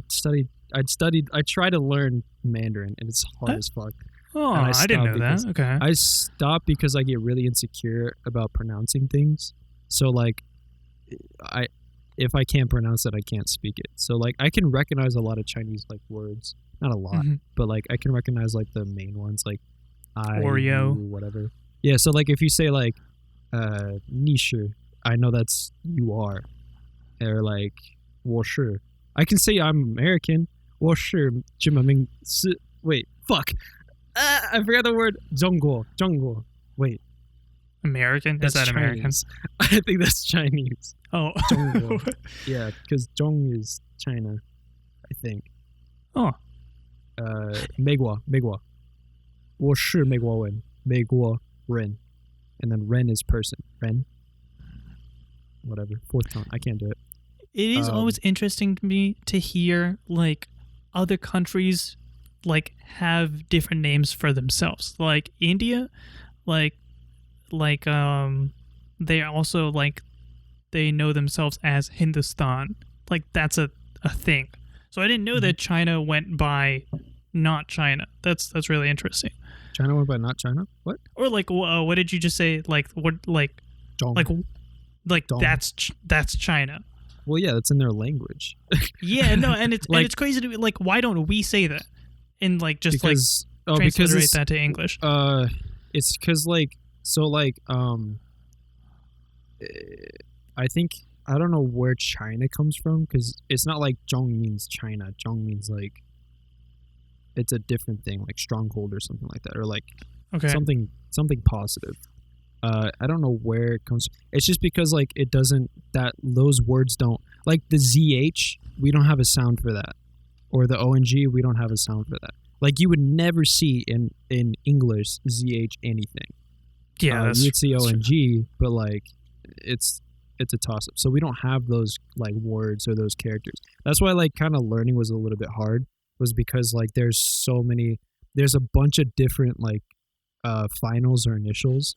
tried to learn Mandarin, and it's hard as fuck. Oh, I didn't know that. Okay. I stopped because I get really insecure about pronouncing things. So like, if I can't pronounce it, I can't speak it. So like, I can recognize a lot of Chinese like words, not a lot, but like I can recognize like the main ones, like Oreo, whatever. Yeah. So like, if you say like, nishu, I know that's you are, or like, 我是. I can say I'm American. 我是这么名是 Wait, fuck. I forgot the word. 中国. Wait. American? That's Is that Chinese. American? I think that's Chinese. Oh. 中国. Yeah, because Zhong is China, I think. Oh. 美国. 我是美国人. 美国人. And then Ren is person. Ren. Whatever. Fourth tone. I can't do it. It is always interesting to me to hear like other countries like have different names for themselves. Like India, like they also like they know themselves as Hindustan. Like that's a thing. So I didn't know that China went by not China. That's really interesting. China went by not China. What? Or like what did you just say? Like what Dong. like Dong. that's China. Well, yeah, that's in their language. Yeah, no, and it's Like- and it's crazy to be like, why don't we say that and like just because like because transliterate it's, that to English? it's because like so like I think I don't know where China comes from because it's not like Zhong means China. Zhong means like it's a different thing, like stronghold or something like that, or like Okay. something positive. I don't know where it comes. It's just because like it doesn't that those words don't like the ZH. We don't have a sound for that, or the ONG. We don't have a sound for that. Like you would never see in English ZH anything. Yeah, You would see that's true. ONG, but like it's a toss up. So we don't have those like words or those characters. That's why like kind of learning was a little bit hard. Was because like there's a bunch of different like finals or initials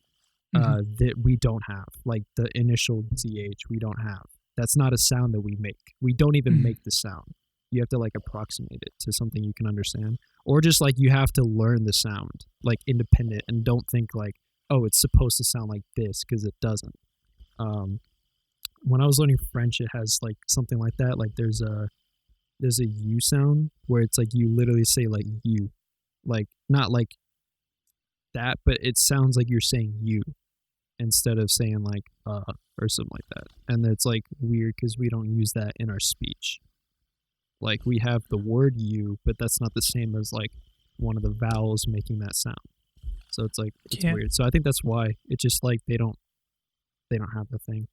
that we don't have. Like the initial ZH we don't have. That's not a sound that we make. We don't even make the sound. You have to like approximate it to something you can understand, or just like you have to learn the sound like independent and don't think like, oh, it's supposed to sound like this because it doesn't. When I was learning French, it has like something like that. Like there's a U sound where it's like you literally say like you, like not like that, but it sounds like you're saying you instead of saying like or something like that. And it's like weird because we don't use that in our speech. Like we have the word you, but that's not the same as like one of the vowels making that sound. So it's like it's weird. So I think that's why it's just like they don't have the thing.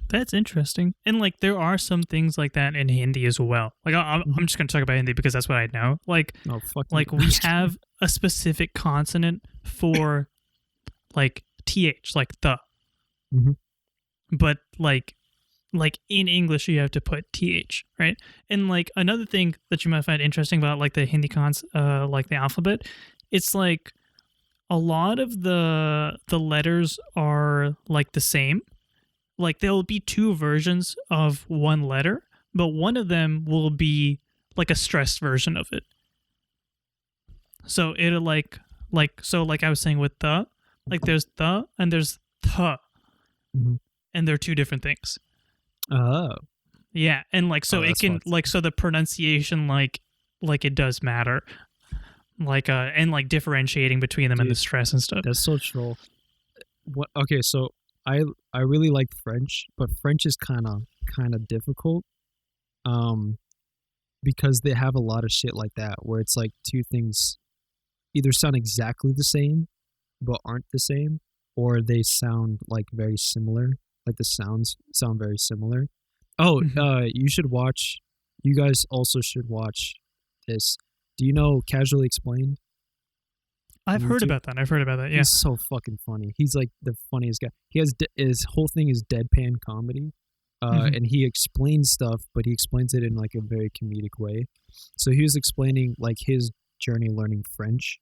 That's interesting. And like there are some things like that in Hindi as well. Like I'm just gonna talk about Hindi because that's what I know. Like like we have a specific consonant for like th, like the. But like in English you have to put th, right? And like another thing that you might find interesting about like the Hindi like the alphabet, it's like a lot of the letters are like the same. Like there'll be two versions of one letter, but one of them will be like a stressed version of it. So it'll like I was saying with the, like there's the and there's the, and they're two different things. Oh. Yeah, and like so it can like so the pronunciation like it does matter. Like and like differentiating between them and the stress and stuff. That's so troll. What? Okay, so I really like French, but French is kind of difficult, because they have a lot of shit like that where it's like two things either sound exactly the same but aren't the same, or they sound like very similar. Like the sounds sound very similar. Oh, you should watch. You guys also should watch this. Do you know Casually Explained? I've heard about that. Yeah. He's so fucking funny. He's like the funniest guy. He has his whole thing is deadpan comedy, and he explains stuff, but he explains it in like a very comedic way. So he was explaining like his journey learning French,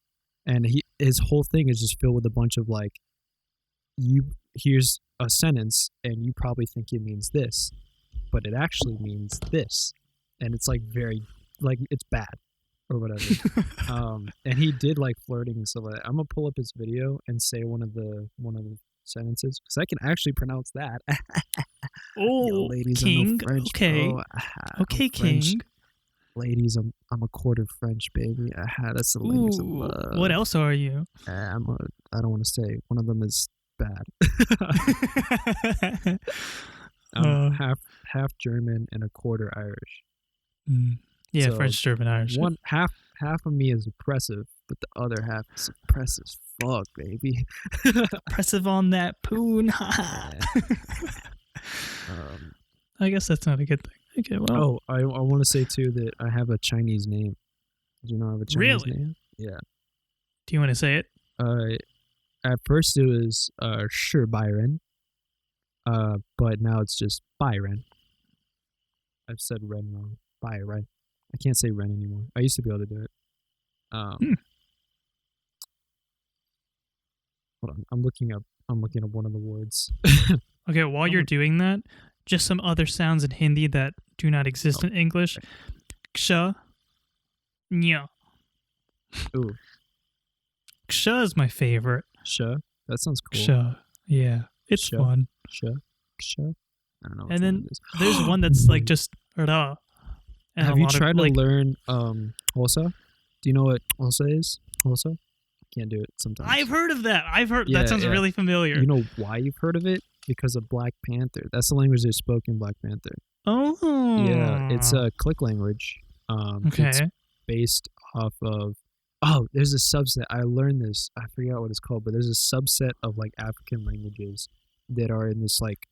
and his whole thing is just filled with a bunch of like, here's a sentence, and you probably think it means this, but it actually means this, and it's like very like it's bad. Or whatever. And he did like flirting and stuff like that. I'm gonna pull up his video and say one of the sentences because I can actually pronounce that. Oh, yo, ladies, King. French, okay, okay, King. French. Ladies, I'm a quarter French, baby. That's the ladies of love. What else are you? I don't want to say. One of them is bad. I'm half German and a quarter Irish. Yeah, so French, German, Irish. One half of me is oppressive, but the other half is oppressive as fuck, baby. Oppressive on that poon. I guess that's not a good thing. Okay, well. Oh, I want to say too that I have a Chinese name. Do you know I have a Chinese name? Yeah. Do you want to say it? At first it was Shi Byron, but now it's just Byron. I've said Ren wrong. Byron. I can't say Ren anymore. I used to be able to do it. Um, hold on, I'm looking up one of the words. Okay, while you're doing that, just some other sounds in Hindi that do not exist in English. Ksha, nya. Ooh, Ksha is my favorite. ksha. That sounds cool. Ksha, yeah, it's Ksha. fun. Ksha. I don't know. And then one it is. there's one that's like just ra. And Have a you lot of, tried to like, learn Hosa? Do you know what Hosa is? Hosa? Can't do it sometimes. I've heard of that. Yeah, that sounds yeah. really familiar. You know why you've heard of it? Because of Black Panther. That's the language they spoke in Black Panther. Oh. Yeah, it's a click language. Okay. It's based off of. Oh, there's a subset. I learned this. I forgot what it's called, but there's a subset of like African languages that are in this like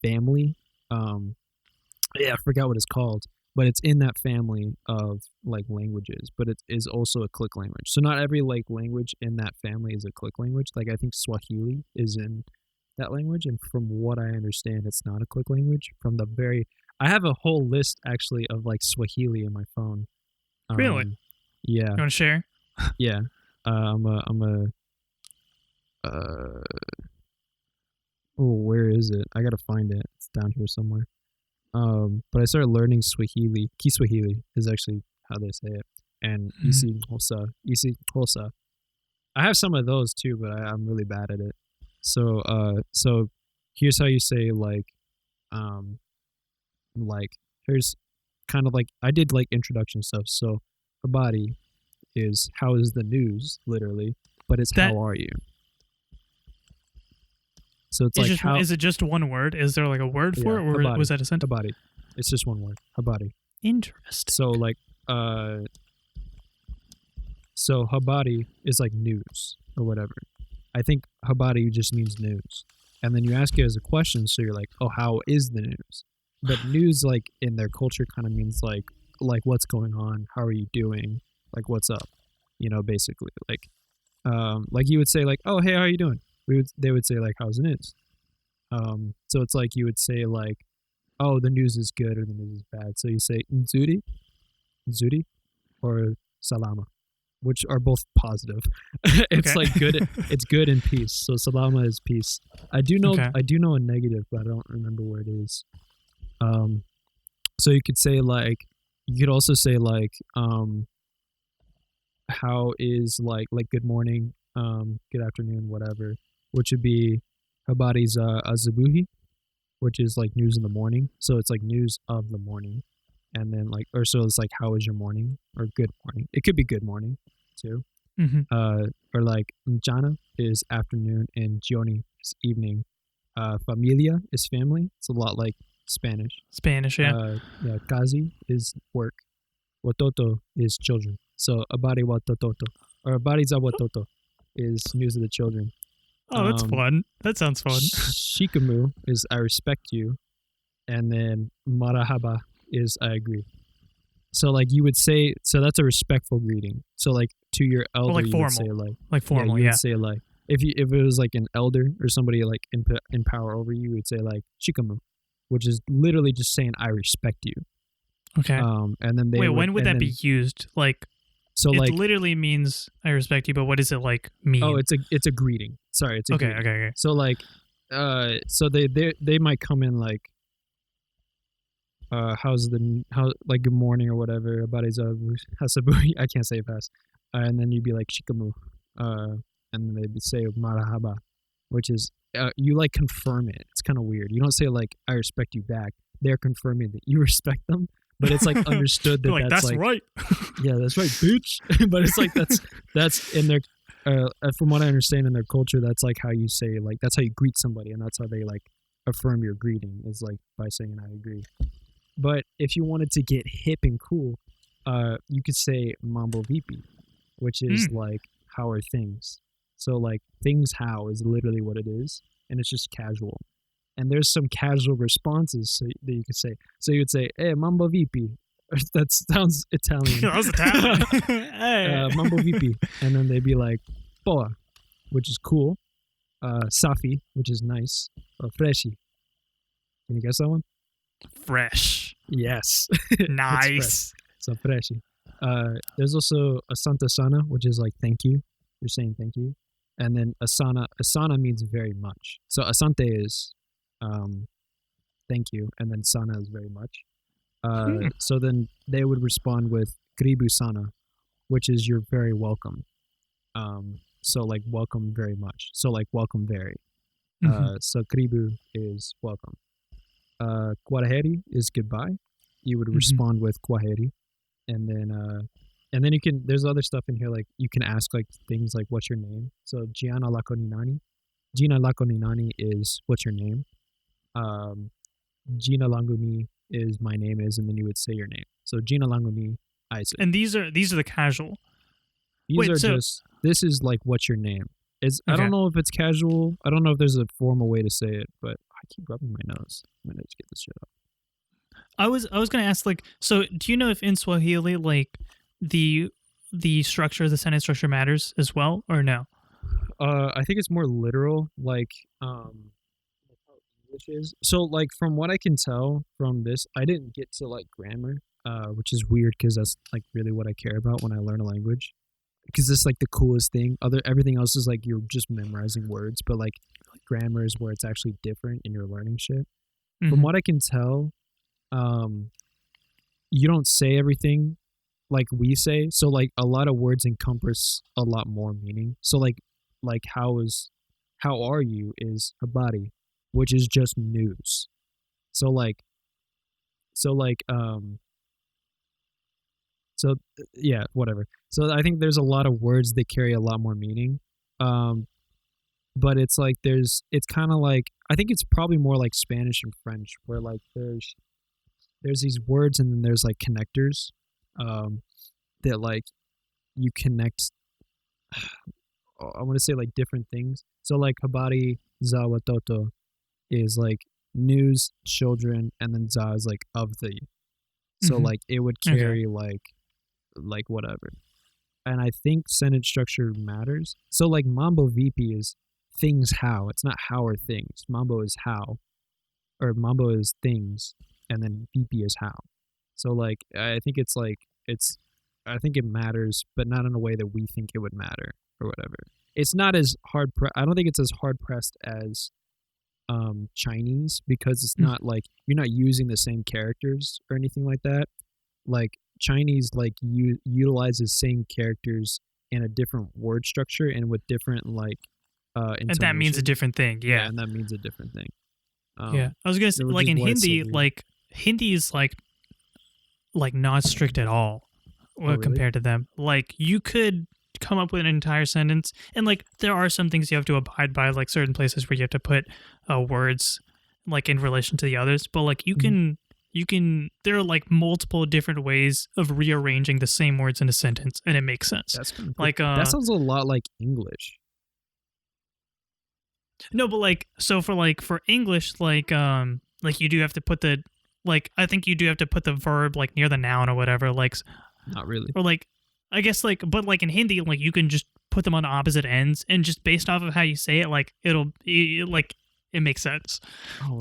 family. Yeah, I forgot what it's called, but it's in that family of like languages. But it is also a click language. So not every like language in that family is a click language. Like I think Swahili is in that language, and from what I understand, it's not a click language. I have a whole list actually of like Swahili in my phone. Really? Yeah. You want to share? Yeah. Where is it? I gotta find it. It's down here somewhere. But I started learning Swahili. Kiswahili is actually how they say it. And Isi Hosa. I have some of those too, but I'm really bad at it. So here's how you say here's kind of like I did like introduction stuff. So habari is how is the news, literally, but it's how are you. So it's like how is it just one word? Is there like a word for it, or habari, was that a sentence? Habari. It's just one word. Habari. Interesting. So like so habari is like news or whatever. I think habari just means news. And then you ask it as a question, so you're like, oh, how is the news? But news, like in their culture, kind of means like what's going on, how are you doing, like what's up, basically. Like you would say like, oh, hey, how are you doing? They would say like, how's the news? So it's like you would say like, oh, the news is good or the news is bad. So you say nzuri, or salama, which are both positive. It's like good. It's good and peace. So salama is peace. I do know a negative, but I don't remember where it is. So you could say like, you could also say like, how is like good morning, good afternoon, whatever, which would be habari's azabuhi, which is like news in the morning. So it's like news of the morning. And then like, or so it's like, how is your morning, or good morning. It could be good morning too. Mm-hmm. Or like mchana is afternoon and jioni is evening. Familia is family. It's a lot like Spanish. Yeah. Kazi is work. Watoto is children. So abari watoto, or abari za watoto is news of the children. Oh, that's fun. That sounds fun. Shikamu is I respect you. And then marahaba is I agree. So like you would say, so that's a respectful greeting. So like to your elder, like you formal. would say like formal. You would say like, if it was like an elder or somebody like in power over you, would say like shikamu, which is literally just saying I respect you. Okay. And then when would that be used? Like, so it like literally means I respect you, but what does it like mean? Oh, it's a greeting. Sorry, it's a greeting. Okay. So like, so they might come in like, like good morning or whatever. Hasabu, I can't say it fast. And then you'd be like shikamu, and then they'd say marahaba, which is you like confirm it. It's kind of weird. You don't say like I respect you back. They're confirming that you respect them, but it's like understood that like, that's like right. Yeah, that's right, bitch. But it's like that's in their from what I understand in their culture, that's like how you say, like that's how you greet somebody, and that's how they like affirm your greeting, is like by saying I agree. But if you wanted to get hip and cool, you could say mambo vipi, which is like how are things. So like things how is literally what it is, and it's just casual. And there's some casual responses that you could say. So you would say, "Hey, mambo vipi." That sounds Italian. That was Italian. Hey. Mambo vipi, and then they'd be like, "Boa," which is cool. Safi, which is nice. Or freshi. Can you guess that one? Fresh. Yes. Nice. So freshi. There's also asanta sana, which is like thank you. You're saying thank you, and then asana means very much. So asante is um, thank you, and then sana is very much. So then they would respond with karibu sana, which is you're very welcome. So like welcome very much. So like welcome very. So karibu is welcome. Kwaheri is goodbye. You would respond with kwaheri, and then you can. There's other stuff in here like you can ask like things like what's your name. So Gianna lako ni nani? Gina lako ni nani is what's your name. Gina langu ni is my name is, and then you would say your name. So Gina langu ni Isaac. And these are the casual. This is like what's your name. I don't know if it's casual. I don't know if there's a formal way to say it, but I keep rubbing my nose. I'm gonna just get this shit up. I was gonna ask like, so do you know if in Swahili like the structure, the sentence structure matters as well, or no? I think it's more literal, like how English is. So like from what I can tell from this, I didn't get to like grammar, which is weird because that's like really what I care about when I learn a language. Because it's like the coolest thing. Everything else is like you're just memorizing words, but like grammar is where it's actually different and you're learning shit. From what I can tell, you don't say everything like we say. So like a lot of words encompass a lot more meaning. So like how are you is habari, which is just news. So yeah, whatever. So I think there's a lot of words that carry a lot more meaning. But it's like it's kind of like, I think it's probably more like Spanish and French where like there's these words and then there's like connectors that like you connect. I want to say like different things. So like habari za watoto is like news, children, and then za is like of the. So like it would carry like whatever. And I think sentence structure matters. So like Mambo VP is things how. It's not how or things. Mambo is how. Or Mambo is things. And then VP is how. So like I think I think it matters, but not in a way that we think it would matter or whatever. It's not as I don't think it's as hard pressed as Chinese, because it's not like you're not using the same characters or anything like that. Like Chinese like utilizes same characters in a different word structure and with different like and that means a different thing. Yeah, and that means a different thing. Yeah, I was gonna say like in Hindi, like Hindi is like not strict at all compared to them. Like you could come up with an entire sentence, and like there are some things you have to abide by, like certain places where you have to put words like in relation to the others, but like you can there are like multiple different ways of rearranging the same words in a sentence and it makes sense. That's kind of like that sounds a lot like English. No, but like so for English, like you do have to put the I think you do have to put the verb like near the noun or whatever, like not really. Or like I guess like, but like in Hindi, like you can just put them on opposite ends, and just based off of how you say it, like it makes sense.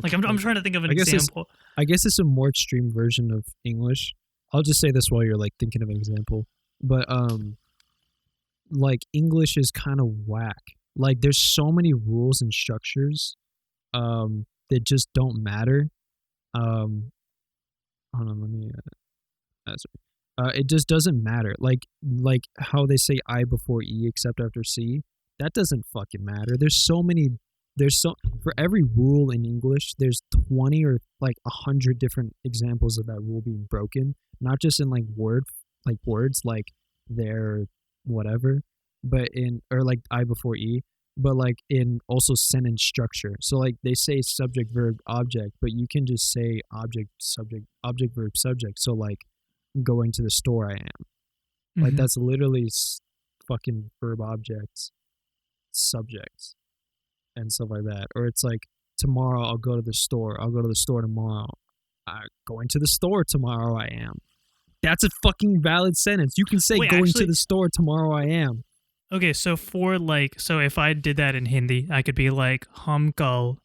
Like I'm trying to think of an example. I guess it's a more extreme version of English. I'll just say this while you're like thinking of an example. But like English is kind of whack. Like there's so many rules and structures that just don't matter. Hold on, let me it just doesn't matter. Like how they say I before E except after C. That doesn't fucking matter. For every rule in English, there's 20 or like 100 different examples of that rule being broken. Not just in like words like there, whatever, but or like I before E, but like in also sentence structure. So like they say subject, verb, object, but you can just say object, subject, verb, subject. So like going to the store I am. Like that's literally fucking verb, objects, subjects, and stuff like that. Or it's like tomorrow I'll go to the store. I'll go to the store tomorrow. Going to the store tomorrow I am. That's a fucking valid sentence. You can say to the store tomorrow I am. Okay, so so if I did that in Hindi, I could be like hum kal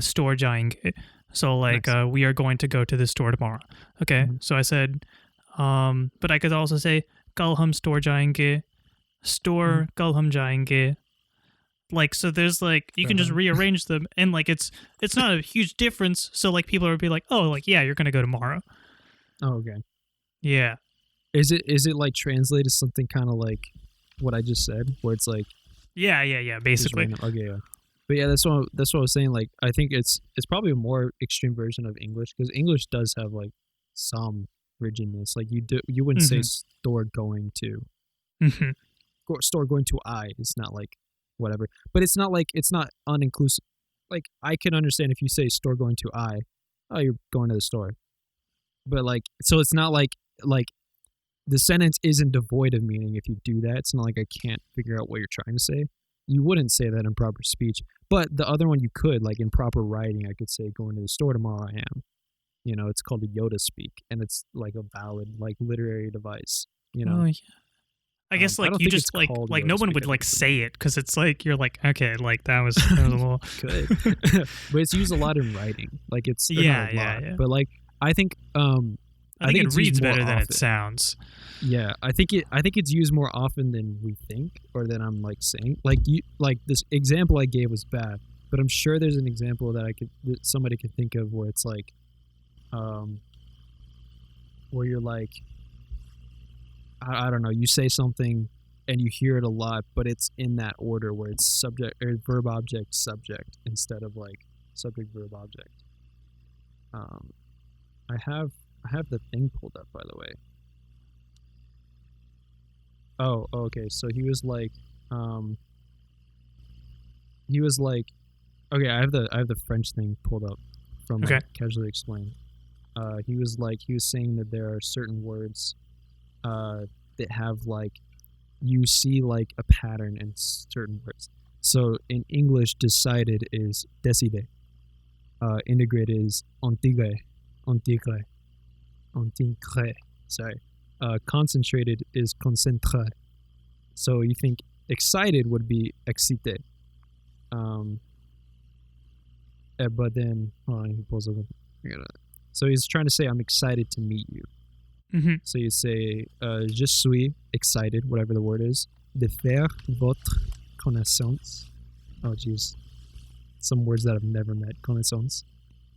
store jayenge. So like nice. We are going to go to the store tomorrow. Okay, so I said But I could also say kal hum store jayenge, store kal hum jayenge. Like, so there's like, you can just rearrange them, and like it's not a huge difference. So like people would be like, oh, like, yeah, you're gonna go tomorrow. Oh, okay. Yeah. Is it like translated something kind of like what I just said, where it's like Yeah, basically. okay, yeah. But yeah, that's what I was saying. Like, I think it's probably a more extreme version of English, because English does have like some rigidness. Like you wouldn't say store going to, store going to I. It's not like whatever, but it's not uninclusive. Like, I can understand if you say store going to I, oh, you're going to the store. But like, so it's not like the sentence isn't devoid of meaning if you do that. It's not like I can't figure out what you're trying to say. You wouldn't say that in proper speech. But the other one you could, like in proper writing, I could say going to the store tomorrow I am. You know, it's called a Yoda speak, and it's like a valid like literary device, you know. Oh, yeah. I guess like you just like no one would like say it, because it's like you're like, okay, like that was a little good. But it's used a lot in writing. Like it's yeah. But like I think I think it reads better than it sounds. Yeah, I think it's used more often than we think, or than I'm like saying. Like this example I gave was bad, but I'm sure there's an example that somebody could think of where it's like, where you're like, I don't know, you say something and you hear it a lot, but it's in that order where it's subject or verb object subject instead of like subject verb object. I have the thing pulled up, by the way. Oh, okay. So he was like, okay, I have the French thing pulled up from Casually Explained. He was saying that there are certain words that have like, you see like a pattern in certain words. So in English, decided is décider. Integrated is intégré. Sorry. Concentrated is concentré. So you think excited would be excité. But then, he pulls up. So he's trying to say, I'm excited to meet you. Mm-hmm. So you say, je suis excited, whatever the word is, de faire votre connaissance. Oh, jeez. Some words that I've never met, connaissance.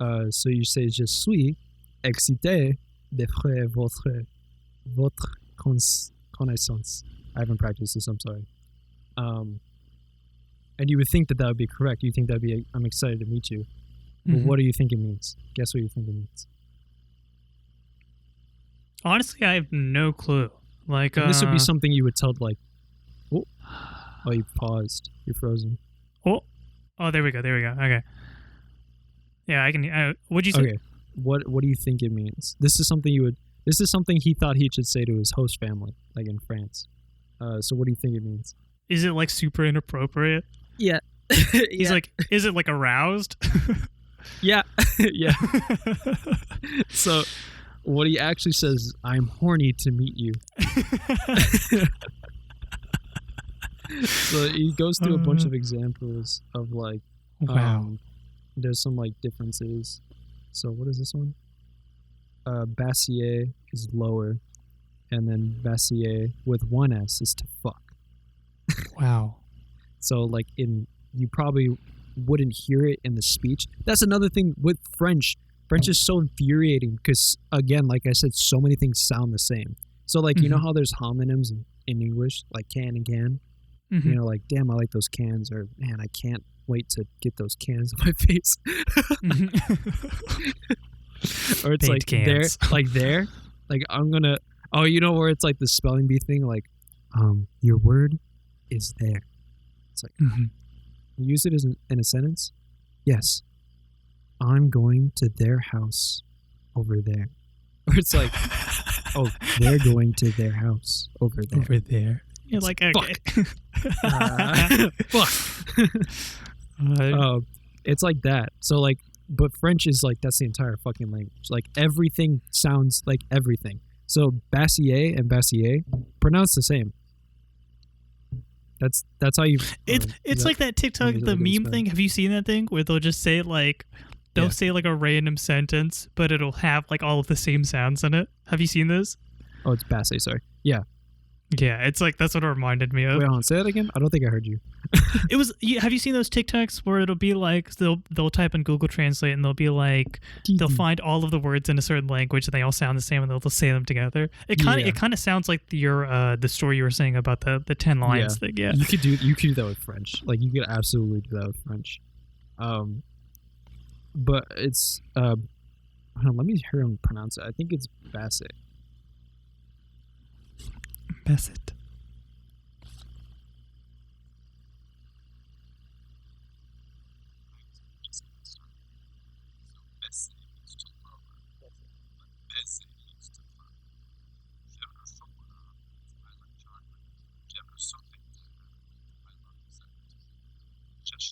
So you say, je suis excité de faire votre connaissance. I haven't practiced this, I'm sorry. And you would think that would be correct. You think that would be, I'm excited to meet you. But what do you think it means? Guess what you think it means? Honestly, I have no clue. Like, this would be something you would tell, like, oh, you paused. You're frozen. Oh, there we go. Okay. Yeah, I can. What'd you say? Okay. What do you think it means? This is something he thought he should say to his host family, like in France. So what do you think it means? Is it like super inappropriate? Yeah. He's like, is it like aroused? Yeah. Yeah. So what he actually says, I'm horny to meet you. So he goes through a bunch of examples of like, there's some like differences. So what is this one? Bassier is lower, and then bassier with one S is to fuck. Wow. So like you probably wouldn't hear it in the speech. That's another thing with French. French is so infuriating because, again, like I said, so many things sound the same. So like, you know how there's homonyms in English, like can and can? You know, like, damn, I like those cans, or man, I can't wait to get those cans on my face. Or it's like cans. Like I'm gonna, you know where it's like the spelling bee thing, like, your word is there. It's like, use it in a sentence. Yes, I'm going to their house over there. Or it's like, oh, they're going to their house over there. Over there. You're like, okay. Fuck. It's like that. So like, but French is like, that's the entire fucking language. Like everything sounds like everything. So bassier and bassier pronounced the same. That's how you. It's like that TikTok, the meme thing. Have you seen that thing where they'll just say like, say like a random sentence, but it'll have like all of the same sounds in it? Have you seen this? Oh, it's Basse. Sorry. Yeah. Yeah, it's like that's what it reminded me of. Wait, hold on. Say that again. I don't think I heard you. It was. Have you seen those TikToks where it'll be like they'll type in Google Translate and they'll be like they'll find all of the words in a certain language and they all sound the same and they'll say them together. It kind of sounds like the story you were saying about the 10 lions thing. Yeah, you could do that with French. Like you could absolutely do that with French. But it's hold on, let me hear him pronounce it. I think it's Basse. Bassett.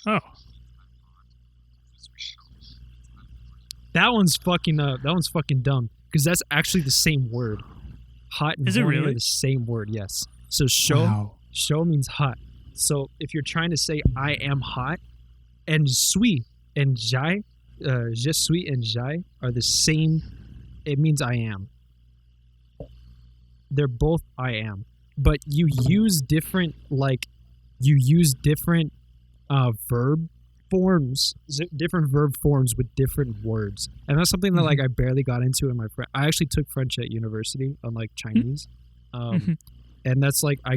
Oh. That one's fucking dumb because that's actually the same word. Hot and horny are the same word. Yes. So show means hot. So if you're trying to say I am hot, and suis and jai, je suis and jai are the same. It means I am. They're both I am, but you use different verb forms, different verb forms with different words, and that's something that like I barely got into in my friend. I actually took French at university, unlike Chinese, and that's like I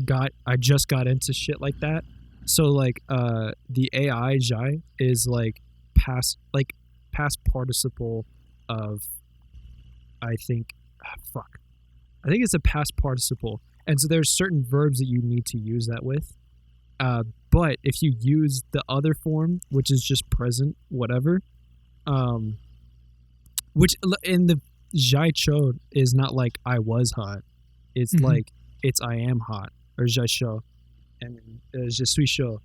just got into shit like that. So like the AI jai is like past participle of I think it's a past participle, and so there's certain verbs that you need to use that with. But if you use the other form, which is just present, whatever, which in the jai cho is not like I was hot, it's like it's I am hot, or jai cho, and je suis chaud.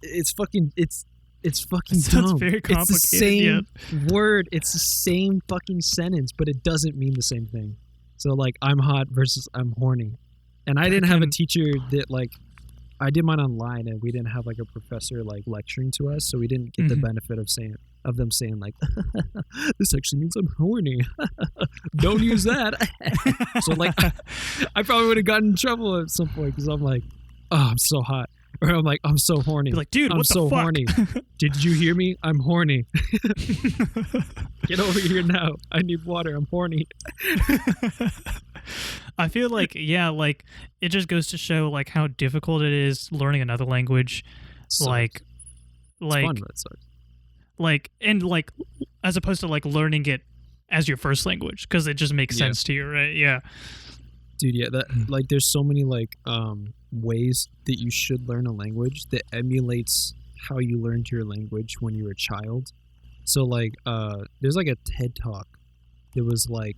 It's fucking dumb. Very complicated. It's the same word. It's the same fucking sentence, but it doesn't mean the same thing. So like I'm hot versus I'm horny, and I didn't have a teacher that like. I did mine online, and we didn't have like a professor like lecturing to us, so we didn't get the benefit of them saying like, "This actually means I'm horny." Don't use that. So like, I probably would have gotten in trouble at some point because I'm like, "Oh, I'm so hot," or I'm like, "I'm so horny." Be like, dude, I'm what so the fuck? horny. Did you hear me? I'm horny. Get over here now. I need water. I'm horny. I feel like like it just goes to show like how difficult it is learning another language. Sucks. Like It's fun, but it sucks. like as opposed to like learning it as your first language because it just makes sense to you, right? Yeah. Dude, yeah, that like there's so many like ways that you should learn a language that emulates how you learned your language when you were a child. So like there's like a TED talk that was like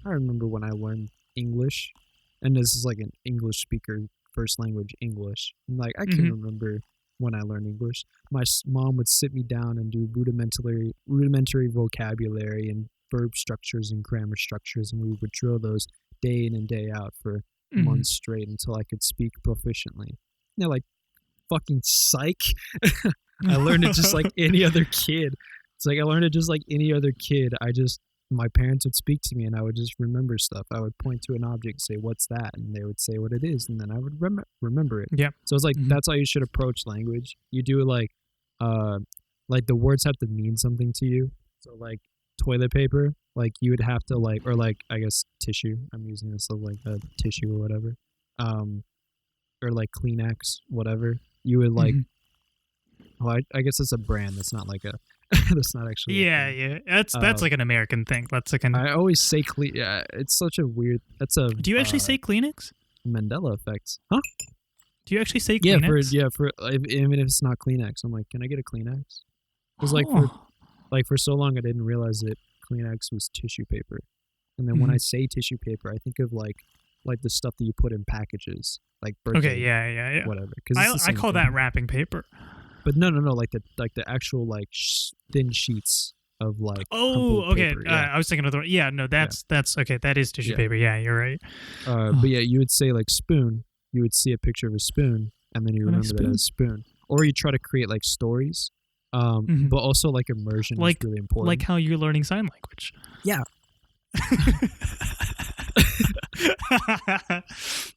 I remember when I learned English, and this is like an English speaker first language English. And like I can remember when I learned English, my mom would sit me down and do rudimentary vocabulary and verb structures and grammar structures, and we would drill those day in and day out for months straight until I could speak proficiently. You know, like fucking psych. I learned it just like any other kid. It's like I learned it just like any other kid. My parents would speak to me and I would just remember stuff. I would point to an object, say, "What's that?" And they would say what it is, and then I would remember it. Yeah. So it's like that's how you should approach language. You do it like the words have to mean something to you. So like toilet paper, like you would have to like, or like I guess tissue. I'm using this as like a tissue or whatever. Or like Kleenex, whatever. You would like. Well, I guess it's a brand. That's not like a. That's not actually. Yeah. That's like an American thing. That's like an. I always say Yeah, it's such a weird. That's a. Do you actually say Kleenex? Mandela effect, huh? Do you actually say Kleenex? Even if it's not Kleenex, I'm like, can I get a Kleenex? Because for so long I didn't realize that Kleenex was tissue paper, and then when I say tissue paper, I think of like the stuff that you put in packages, like birthday. Okay, yeah. Whatever. I call that wrapping paper. But no, like the actual like thin sheets of like. Oh, okay. Paper, yeah. I was thinking of the. Yeah, no, that's okay. That is tissue paper. Yeah, you're right. But yeah, you would say like spoon. You would see a picture of a spoon, and then you remember that as spoon. Or you try to create like stories. But also like immersion is really important. Like how you're learning sign language. Yeah. That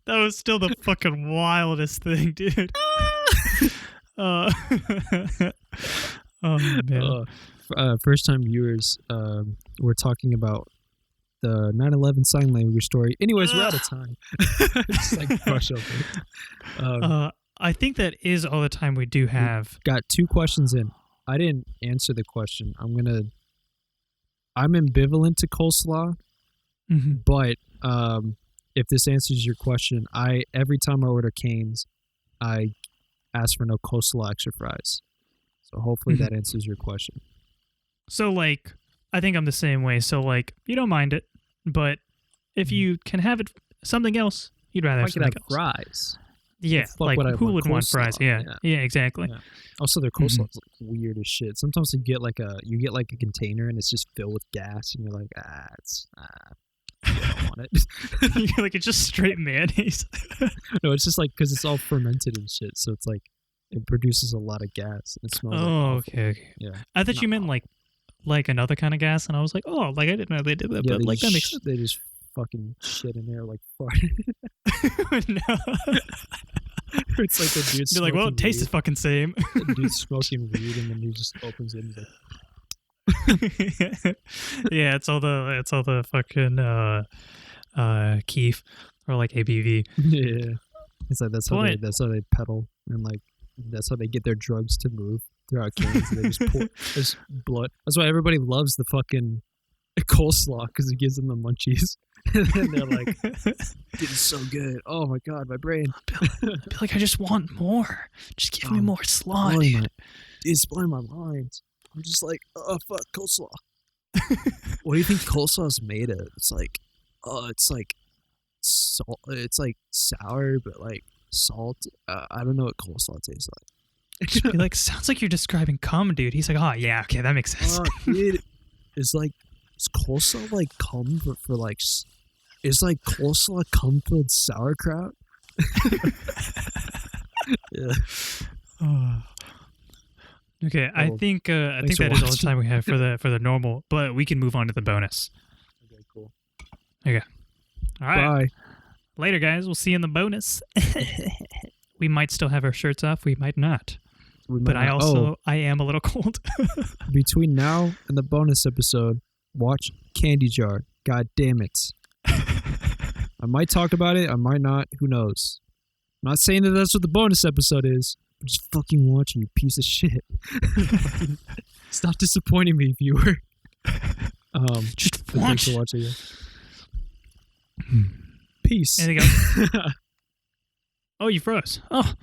was still the fucking wildest thing, dude. Uh, oh man. First time viewers, we're talking about the 9/11 sign language story. Anyways, we're out of time. Just like brush over. I think that is all the time we do have. Got 2 questions in. I didn't answer the question. I'm ambivalent to coleslaw, but if this answers your question, every time I order Cane's, I ask for no coleslaw, extra fries. So hopefully that answers your question. So like, I think I'm the same way. So like, you don't mind it, but if you can have it something else, you'd rather have something else. Fries. Yeah, like who would want fries? Yeah, exactly. Yeah. Also, their coleslaw is like weird as shit. Sometimes you get like a container and it's just filled with gas, and you're like, I don't want it. You're like, it's just straight mayonnaise. No, it's just like because it's all fermented and shit, so it's like it produces a lot of gas. It smells. Okay. Yeah. I thought you meant like another kind of gas, and I was like, oh, like I didn't know they did that, but like that makes sense. They just fucking shit in there like farting. No. It's like the dude. Be like, well, it tastes the fucking same. The dude's smoking weed, and then he just opens it and he's like. Yeah, it's all the fucking keef or like ABV. Yeah, it's like that's how they pedal, and like that's how they get their drugs to move throughout cans. They just pour there's blood. That's why everybody loves the fucking coleslaw, because it gives them the munchies. And then they're like, it's so good. Oh my god, my brain. I feel like I just want more. Just give me more slaw. It's blowing my mind. I'm just like, oh fuck, coleslaw. What do you think coleslaw is made of? It's like salt. It's like sour, but like salt. I don't know what coleslaw tastes like. Just be like, sounds like you're describing cum, dude. He's like, oh yeah, okay, that makes sense. Dude, it's like, is coleslaw like cum for like? Is like coleslaw cum filled sauerkraut? Yeah. Okay, I think that is all the time we have for the normal, but we can move on to the bonus. Okay, cool. Okay. All right. Bye. Later, guys. We'll see you in the bonus. We might still have our shirts off. We might not. I am a little cold. Between now and the bonus episode, watch Candy Jar. God damn it. I might talk about it. I might not. Who knows? I'm not saying that that's what the bonus episode is. I'm just fucking watching, you piece of shit. Stop disappointing me, viewer. Just watch. Thanks for watching. Peace. Anything else? Oh, you froze. Oh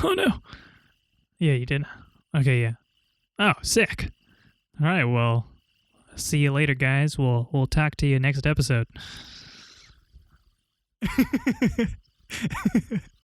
no. Yeah, you did. Okay, yeah. Oh, sick. All right, well, see you later, guys. We'll talk to you next episode.